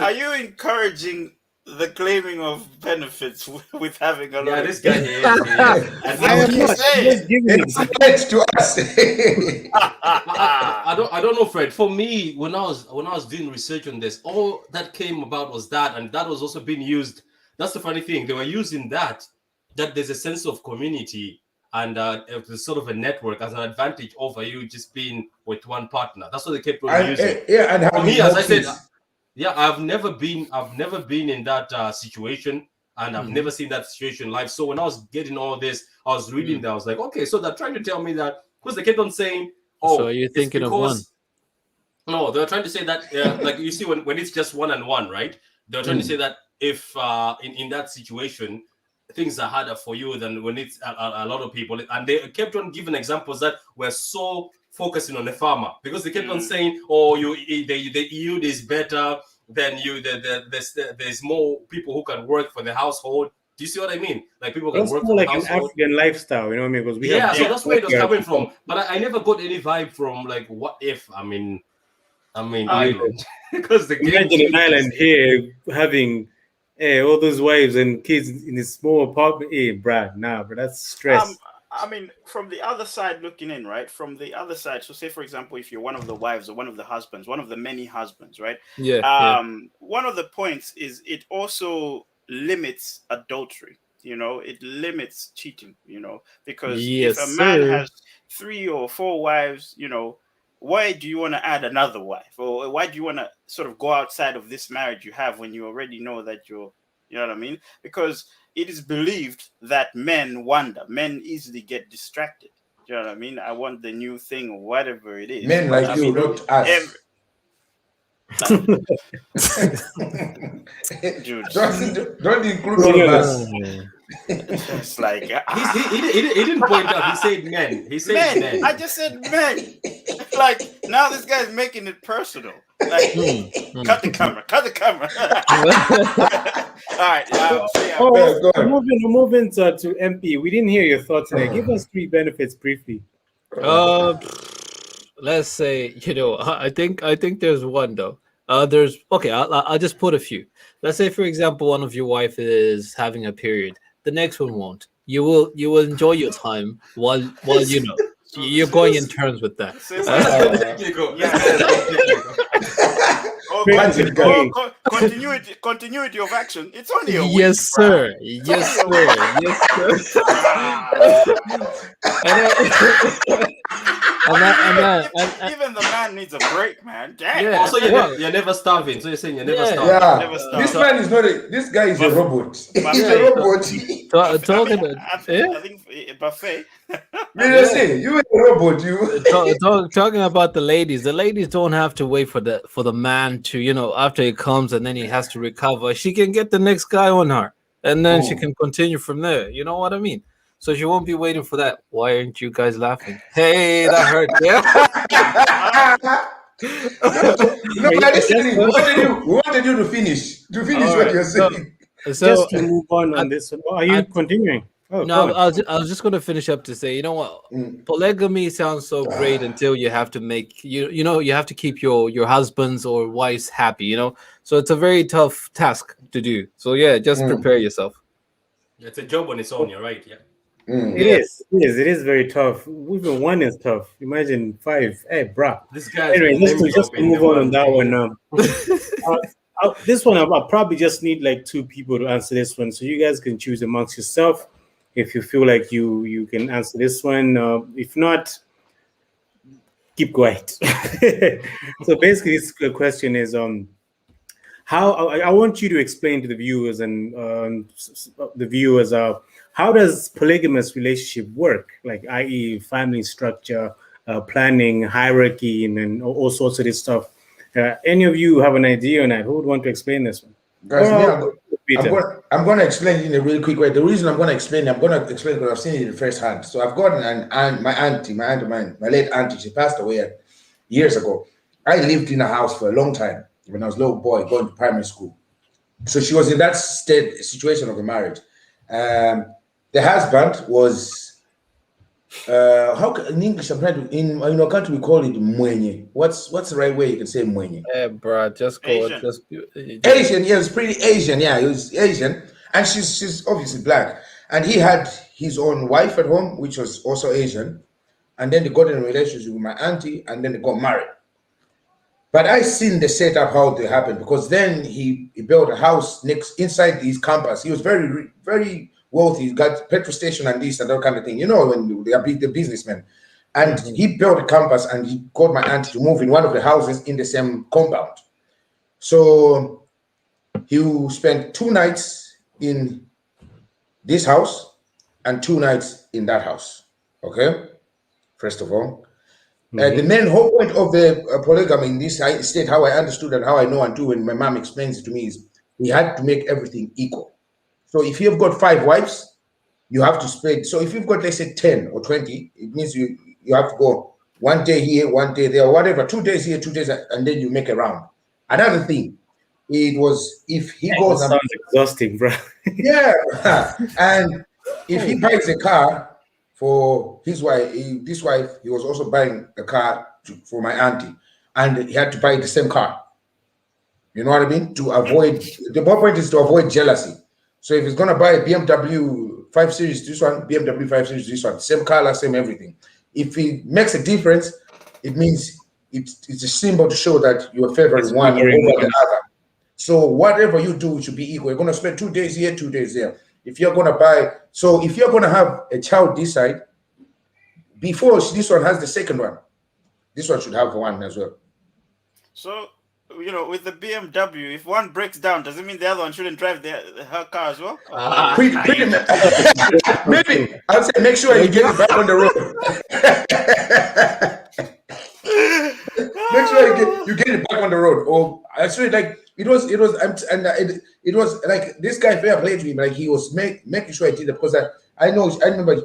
Are you encouraging the claiming of benefits with having a lot? Yeah, this guy here. I am not just giving it to us. I don't know, Fred. For me, when I was doing research on this, all that came about was that, and that was also being used. That's the funny thing. They were using that there's a sense of community and sort of a network as an advantage over you just being with one partner. That's what they kept on using. And for me, as I said, I've never been in that situation, and I've never seen that situation live. So when I was getting all this, I was reading that. I was like, okay, so they're trying to tell me that, because they kept on saying, so you're thinking of one. No, they're trying to say that, like you see, when it's just one and one, right? They're trying to say that if in that situation, things are harder for you than when it's a lot of people. And they kept on giving examples that were so focusing on the farmer, because they kept on saying, the yield is better than you. There's more people who can work for the household. Do you see what I mean? Like people can That's work more from like the an household. African lifestyle, you know what I mean? Because we Yeah, have so that's where it was coming people. from. But I never got any vibe from like what if I- Ireland because the game Imagine an changes. island here having all those wives and kids in a small apartment. Hey, Brad, nah, but that's stress. I mean, from the other side looking in, right? From the other side, so say for example, if you're one of the wives or one of the husbands, one of the many husbands, right? Yeah. One of the points is it also limits adultery. You know, it limits cheating. You know, because if Yes, a man sir. has 3 or 4 wives, you know, why do you want to add another wife, or why do you want to sort of go outside of this marriage you have when you already know that you know what I mean? Because it is believed that men wander, men easily get distracted. Do you know what I mean? I want the new thing or whatever it is. Men But like I you, mean, not us. Dude, Don't include all of us. it's like He didn't point out. He said men. He said men. I just said men. Like now, this guy's making it personal. Like, cut the camera. Cut the camera. All right. So yeah, go on. Moving to MP. We didn't hear your thoughts today. Give us 3 benefits briefly. Let's say, I think there's one though. There's okay. I'll just put a few. Let's say, for example, one of your wife is having a period. The next one won't. You will enjoy your time while you're going in terms with that. Continuity of action. It's only a week. Yes, sir. Yes, sir. Yes, sir. Even the man needs a break, man. Damn. Yeah. Also, you're never starving. So you're saying you're never starving. Yeah, Never stop. this man is not this guy is a robot. He's a robot. I think buffet. You a robot. You talking about the ladies don't have to wait for the man to, after he comes and then he has to recover. She can get the next guy on her and then she can continue from there. You know what I mean? So she won't be waiting for that. Why aren't you guys laughing? Hey, that hurt. Yeah. No, we wanted you to finish. What you're saying. So Just to move on this one. Are you continuing? No, I was just going to finish up to say, you know what? Polygamy sounds so great until you have to make you have to keep your husbands or wives happy. So it's a very tough task to do. So yeah, just prepare yourself. It's a job on its own. You're right. Yeah. It is very tough. Even 1 is tough. Imagine 5. Hey, bro. This guy. Anyway, just to move on that one. This one, I'll probably just need like 2 people to answer this one, so you guys can choose amongst yourself if you feel like you can answer this one. If not, keep quiet. So basically, this question is how I want you to explain to the viewers and how does polygamous relationship work? Like, i.e., family structure, planning, hierarchy, and all sorts of this stuff. Any of you have an idea on that? Who would want to explain this one? Guys, I'm going to explain it in a really quick way. The reason I'm going to explain because I've seen it in firsthand. So I've got my late auntie, she passed away years ago. I lived in a house for a long time when I was a little boy going to primary school. So she was in that situation of a marriage. The husband was in English. I'm trying to in our country we call it mwenye. What's the right way you can say mwenye? Bro, just go. Asian. Yeah, it was pretty Asian. Yeah, he was Asian, and she's obviously black. And he had his own wife at home, which was also Asian, and then they got in a relationship with my auntie, and then they got married. But I seen the setup how it happened, because then he built a house inside his campus. He was very, very wealthy. He got petrol station and this and that kind of thing. When they are the businessmen. And he built a campus and he got my auntie to move in one of the houses in the same compound. So he spent 2 nights in this house and 2 nights in that house. Okay, first of all. The main whole point of the polygamy in this state, how I understood and how I know and do when my mom explains it to me, is we had to make everything equal. So if you've got 5 wives, you have to spread. So if you've got, let's say, 10 or 20, it means you have to go 1 day here, 1 day there, or whatever, 2 days here, 2 days, and then you make a round. Another thing, it was if he That goes and sounds exhausting, bro. yeah, and if he buys a car for his wife, this wife, he was also buying a car for my auntie, and he had to buy the same car. You know what I mean? To avoid the whole point is to avoid jealousy. So if he's gonna buy a BMW 5 Series, this one, BMW 5 Series, this one, same color, same everything. If it makes a difference, it means it's a symbol to show that you are favoring one over the other. So whatever you do should be equal. You're gonna spend 2 days here, 2 days there. If you're gonna buy, so if you're gonna have a child this side, before this one has the second one, this one should have one as well. So, you know, with the BMW, if one breaks down, does it mean the other one shouldn't drive her car as well? Pretty maybe I'll say make sure you get it back on the road. Make sure you get it back on the road. Or actually, like it was like this guy fair play to him. Like he was making sure I did it because I remember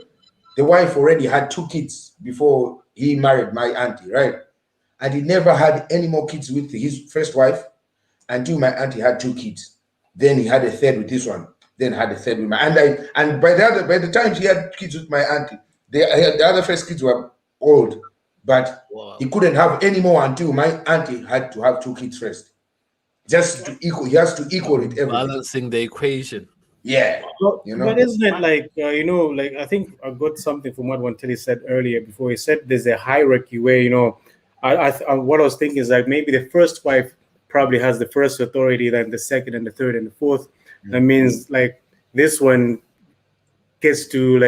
the wife already had 2 kids before he married my auntie, right? And he never had any more kids with his first wife until my auntie had 2 kids. Then he had a third with this one. Then had a third with my and by the time he had kids with my auntie, the other first kids were old, but he couldn't have any more until my auntie had to have 2 kids first. Just to equal, he has to equal it everything. Balancing the equation. Yeah, well, you know. But isn't it like like I think I got something from what Wanteli said earlier before. He said there's a hierarchy where what I was thinking is like maybe the first wife probably has the first authority, then the second and the third and the fourth. Mm-hmm. That means like this one gets to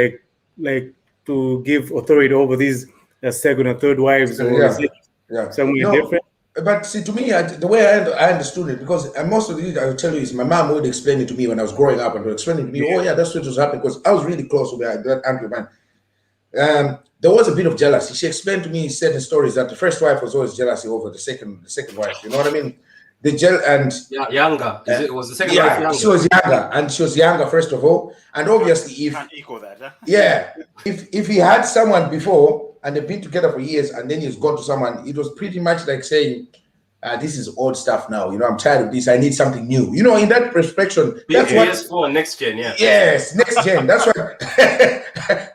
like to give authority over these second or third wives, or is it somewhere different? But see, to me, the way I understood it, because most of it, I will tell you, is my mom would explain it to me when I was growing up, and would explain it to me, oh yeah, that's what was happening, because I was really close with that auntie of mine. There was a bit of jealousy. She explained to me certain stories that the first wife was always jealousy over the second wife. You know what I mean? Younger. Was the second wife younger? She was younger, and she was younger first of all. And obviously, you can't equal that, huh? Yeah, if he had someone before and they've been together for years, and then he's gone to someone, it was pretty much like saying, this is old stuff now. You know, I'm tired of this. I need something new. You know, in that perspective, that's what. PS4 next gen, yeah. Yes, next gen. That's what.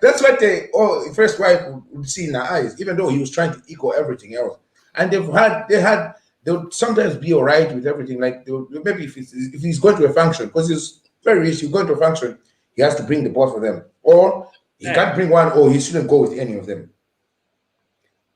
That's what the first wife would see in her eyes, even though he was trying to equal everything else. And they would sometimes be all right with everything. Like maybe if he's going to a function, because it's very rich, you go to a function, he has to bring the both of them, or he can't bring one, or he shouldn't go with any of them.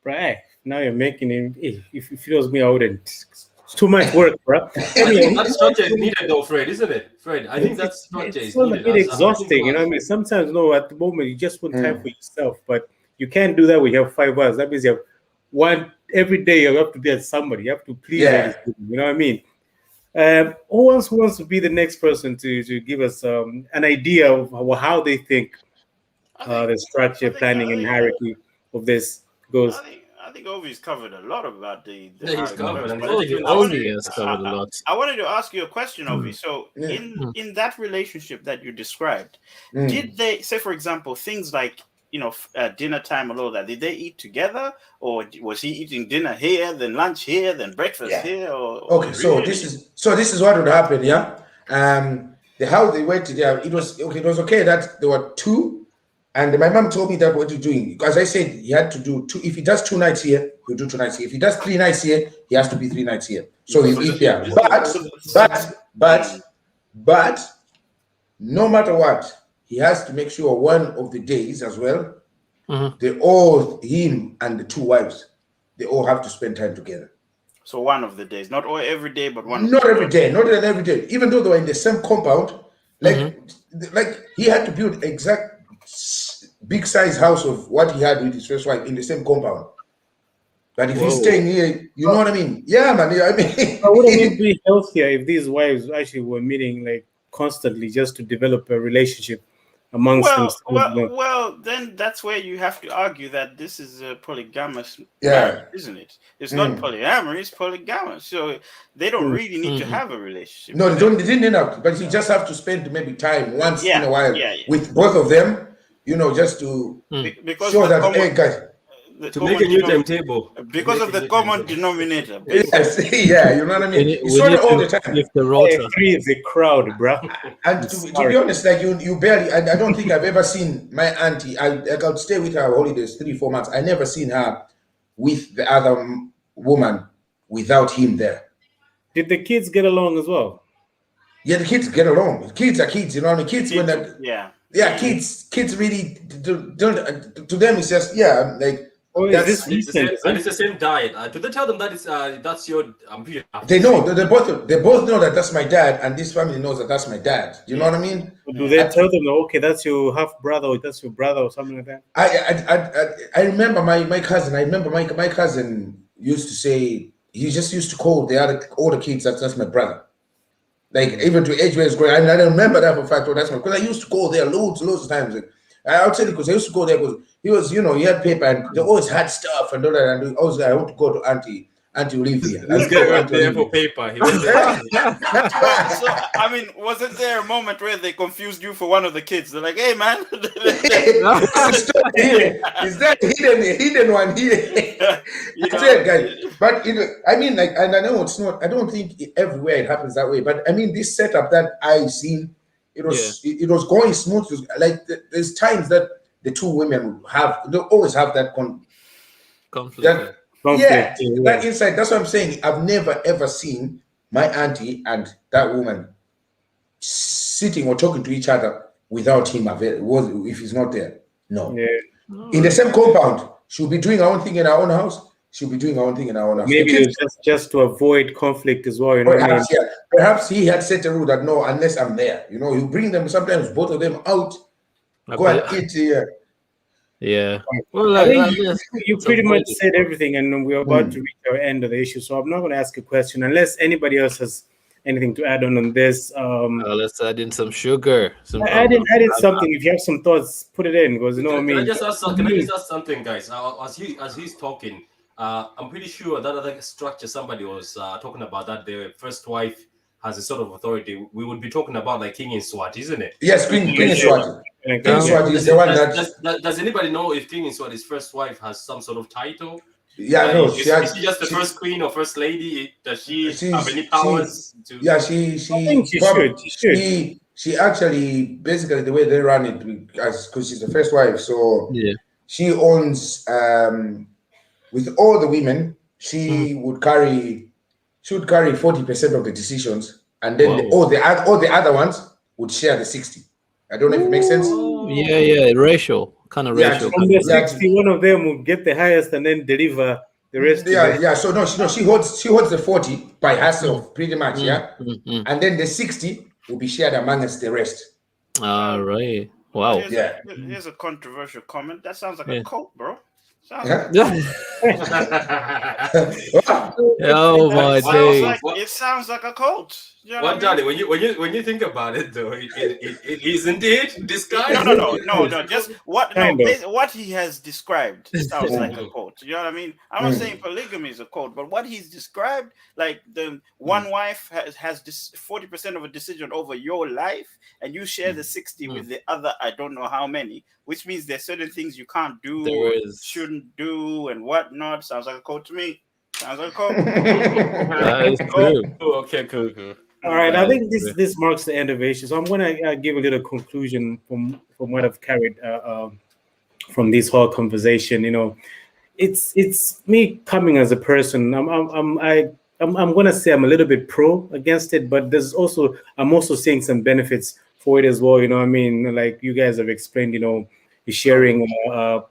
Right. Now you're making him. If it was me, I wouldn't. It's too much work, bro. That structure is needed, though, Fred, isn't it? Fred, I think that structure is needed. It's a bit exhausting, you know what I mean? Sometimes, at the moment, you just want time for yourself, but you can't do that when you have 5 hours. That means you have one every day. You have to be at somebody. You have to please everybody, you know what I mean? Who else wants to be the next person to give us an idea of how they think the structure, planning, and hierarchy of this goes? I think Ovi's covered a lot about the he's covered. Ovi has covered a lot. I wanted to ask you a question, Ovi. So in that relationship that you described, did they say, for example, things like dinner time and all that, did they eat together, or was he eating dinner here, then lunch here, then breakfast here? Okay, so this is what would happen, how they went there, it was okay that there were 2. And my mom told me that what he's doing, because I said he had to do 2. If he does 2 nights here, he'll do 2 nights here. If he does 3 nights here, he has to be 3 nights here. So he'll eat here. But no matter what, he has to make sure one of the days as well, they all, him and the 2 wives, they all have to spend time together. So one of the days, not every day, but one. Not every day, not every day. Even though they were in the same compound, like he had to build exact big size house of what he had with his first wife in the same compound. But if he's staying here, you know what I mean? Yeah, man. I mean, wouldn't it be healthier if these wives actually were meeting like constantly just to develop a relationship amongst themselves? Well, then that's where you have to argue that this is a polygamous marriage, isn't it? It's not polyamory, it's polygamous. So they don't really need to have a relationship. No, they didn't end up, but you just have to spend maybe time once in a while with both of them, just to because show that, hey, guys. To make a new timetable. Because of the common denominator. Yes, yeah, you know what I mean. We You saw need it all to the time. give the rota. Free is a crowd, bro. And to be honest, like you barely. I don't think I've ever seen my auntie. I would stay with her holidays 3-4 months. I never seen her with the other woman without him there. Did the kids get along as well? Yeah, the kids get along. Kids are kids, you know what I mean. Kids when kids really don't. To them, it's just like. Oh, and it's the same diet. Do they tell them that that's your? They know. They both know that that's my dad, and this family knows that that's my dad. You know what I mean? Do they tell them, okay, that's your half brother, or that's your brother, or something like that? I remember my cousin. I remember my cousin used to say, he just used to call the older kids that's my brother. Like even to age where it's growing. I mean, I don't remember that for a fact. That's because I used to go there loads of times. I'll tell you because I used to go there because he was, he had paper and they always had stuff and all that. And always I want to go to Auntie Olivia. Let's go there for paper. So, I mean, wasn't there a moment where they confused you for one of the kids? They're like, "Hey, man, is that hidden one here?" Guys. But I mean, like, and I know it's not. I don't think everywhere it happens that way. But I mean, this setup that I've seen, it was going smooth. Like there's times that the two women they always have that conflict. That inside. That's what I'm saying. I've never ever seen my auntie and that woman sitting or talking to each other without him if he's not there. No. Yeah. In the same compound, she'll be doing her own thing in her own house. She'll be doing her own thing in her own house. Maybe just to avoid conflict as well. Perhaps, yeah. Perhaps he had set a rule that no, unless I'm there. You bring them sometimes both of them out. Go and eat here. Yeah. Well, I think you pretty much said everything, and we're about to reach our end of the issue. So I'm not going to ask a question unless anybody else has anything to add on this. Let's add in some sugar. Add in something. If you have some thoughts, put it in. Because Can I just ask something, guys? As he's talking, I'm pretty sure that other structure somebody was talking about, that the first wife has a sort of authority. We would be talking about like King in Swat, isn't it? Yes, King in Swat. King in Swat is the one that. Does anybody know if King in Swat, his first wife, has some sort of title? Yeah, no. Is she just the first queen or first lady? Does she have any powers? I think she should. She actually, basically, the way they run it, because she's the first wife, so she owns. With all the women, she would carry 40% of the decisions, and then all the other ones would share the 60. I don't know if it makes sense. Yeah, ratio, kind of ratio. From the 60, one of them will get the highest and then deliver the rest. Yeah. So no, she holds the 40 by herself, pretty much. And then the 60 will be shared amongst the rest. All right. Wow. Here's a controversial comment. That sounds like a cult, bro. Oh my day! It sounds like a cult. You know what, Daddy? When you think about it, though, it is indeed this guy. No. Just what he has described sounds like a cult. You know what I mean? I'm not saying polygamy is a cult, but what he's described, like the one wife has this 40% of a decision over your life, and you share the 60 with the other. I don't know how many, which means there's certain things you can't do, shouldn't do, and whatnot. Sounds like a cult to me. Sounds like a cult. That is true. Okay, cool. All right, I think this marks the end of the issue. So I'm going to give a little conclusion from what I've carried from this whole conversation. It's me coming as a person. I'm going to say I'm a little bit pro against it, but I'm also seeing some benefits for it as well. You know what I mean? Like you guys have explained, you're sharing work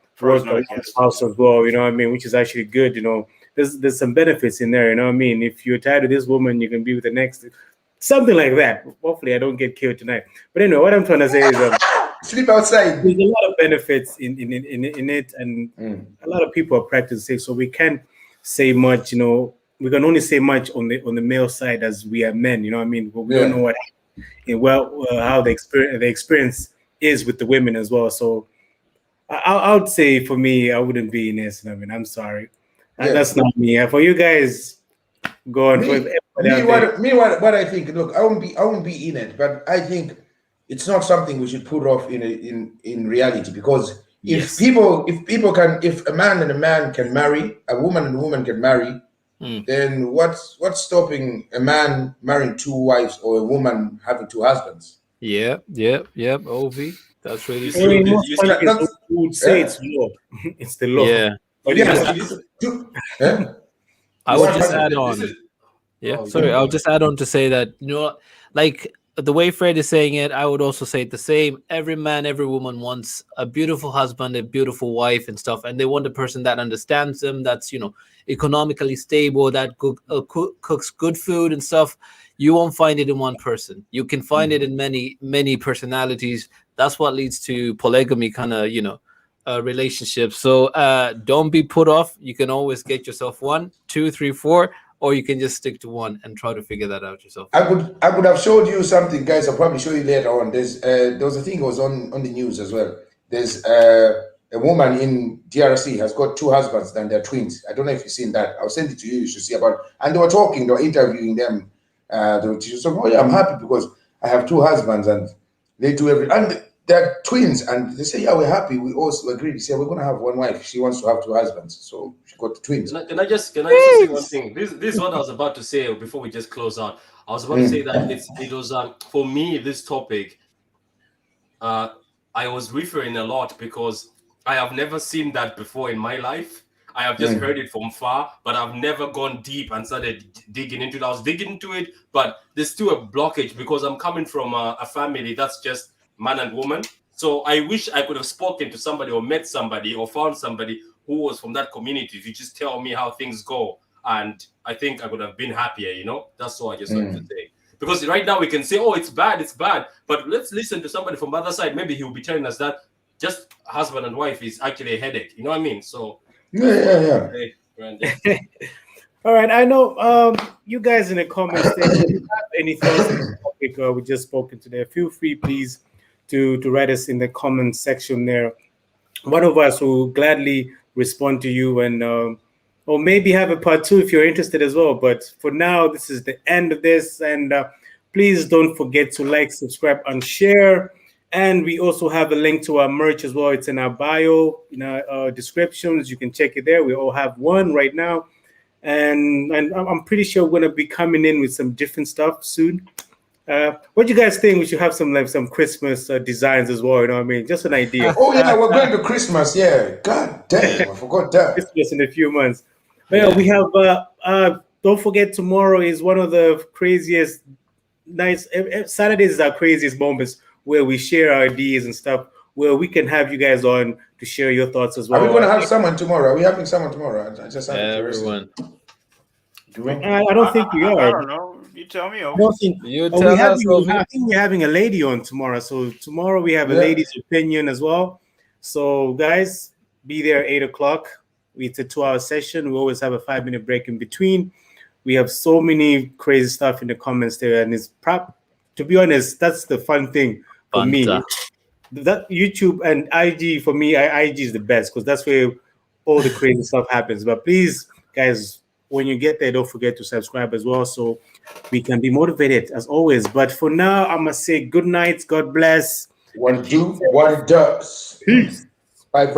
house as well. You know what I mean? Which is actually good. There's some benefits in there. You know what I mean? If you're tired of this woman, you can be with the next. Something like that. Hopefully, I don't get killed tonight. But anyway, what I'm trying to say is sleep outside. There's a lot of benefits in it, and a lot of people are practicing. So we can't say much. We can only say much on the male side as we are men. You know what I mean? But we don't know how the experience is with the women as well. So I would say for me, I wouldn't be in this. I mean, I'm sorry. That's not me. For you guys, go on. What I think. Look, I won't be in it, but I think it's not something we should put off in reality, because Yes. If a man and a man can marry, a woman and a woman can marry, then what's stopping a man marrying 2 wives or a woman having 2 husbands? Yeah. Ov, that's really see, true. In most you see, countries, that's- we would say yeah. it's law. It's the law. Yeah. But Yeah, it's I This would is- just this add this on. is- Yeah, Oh, sorry. go I'll ahead. just add on to say that, like the way Fred is saying it, I would also say it the same. Every man, every woman wants a beautiful husband, a beautiful wife, and stuff, and they want a person that understands them, that's economically stable, that cooks good food and stuff. You won't find it in one person. You can find it in many personalities. That's what leads to polygamy kind of relationships. So don't be put off. You can always get yourself 1, 2, 3, 4. Or you can just stick to one and try to figure that out yourself. I could have showed you something, guys. I'll probably show you later on. There was a thing that was on the news as well. There's a woman in DRC has got 2 husbands and they're twins. I don't know if you've seen that. I'll send it to you. You should see about it. And they were interviewing them. They were saying, "Oh yeah, I'm happy because I have 2 husbands and they do everything." And they're twins, and they say, "Yeah, we're happy." We also agreed. They say, "We're gonna have 1 wife. She wants to have 2 husbands, so she got the twins." Can I just say one thing? This is what I was about to say before we just close out. I was about to say that it was for me, this topic. I was referring a lot because I have never seen that before in my life. I have just heard it from far, but I've never gone deep and started digging into it. I was digging into it, but there's still a blockage because I'm coming from a family that's just man and woman. So I wish I could have spoken to somebody or met somebody or found somebody who was from that community to just tell me how things go. And I think I would have been happier, That's all I just wanted to say. Because right now we can say, oh, it's bad. But let's listen to somebody from the other side. Maybe he'll be telling us that just husband and wife is actually a headache. You know what I mean? So yeah. Hey, all right. I know you guys in the comments, if you have any thoughts on the topic we just spoken today, feel free, please, to write us in the comment section there. One of us will gladly respond to you and or maybe have a part 2 if you're interested as well. But for now, this is the end of this. And please don't forget to like, subscribe, and share. And we also have a link to our merch as well. It's in our bio, in our descriptions. You can check it there. We all have one right now. And I'm pretty sure we're going to be coming in with some different stuff soon. What do you guys think? We should have some Christmas designs as well. You know what I mean? Just an idea. Oh yeah, we're going to Christmas. Yeah, God damn, I forgot that. Christmas in a few months. But yeah, we have. Don't forget, tomorrow is one of the craziest nights. Saturdays is our craziest moments where we share our ideas and stuff. Where we can have you guys on to share your thoughts as well. Are we going to have someone tomorrow? Are we having someone tomorrow? I just have Everyone. Do we? I don't think we are. I don't know. You tell me. I don't think. You tell us, Ovi. I think we're having a lady on tomorrow. So tomorrow we have a lady's opinion as well. So guys, be there 8 o'clock. It's a 2-hour session. We always have a 5-minute break in between. We have so many crazy stuff in the comments there, and to be honest, that's the fun thing for me. That YouTube and IG for me, IG is the best because that's where all the crazy stuff happens. But please, guys, when you get there, don't forget to subscribe as well so we can be motivated as always. But for now, I'm gonna say good night. God bless. One do, one does. Peace. Bye.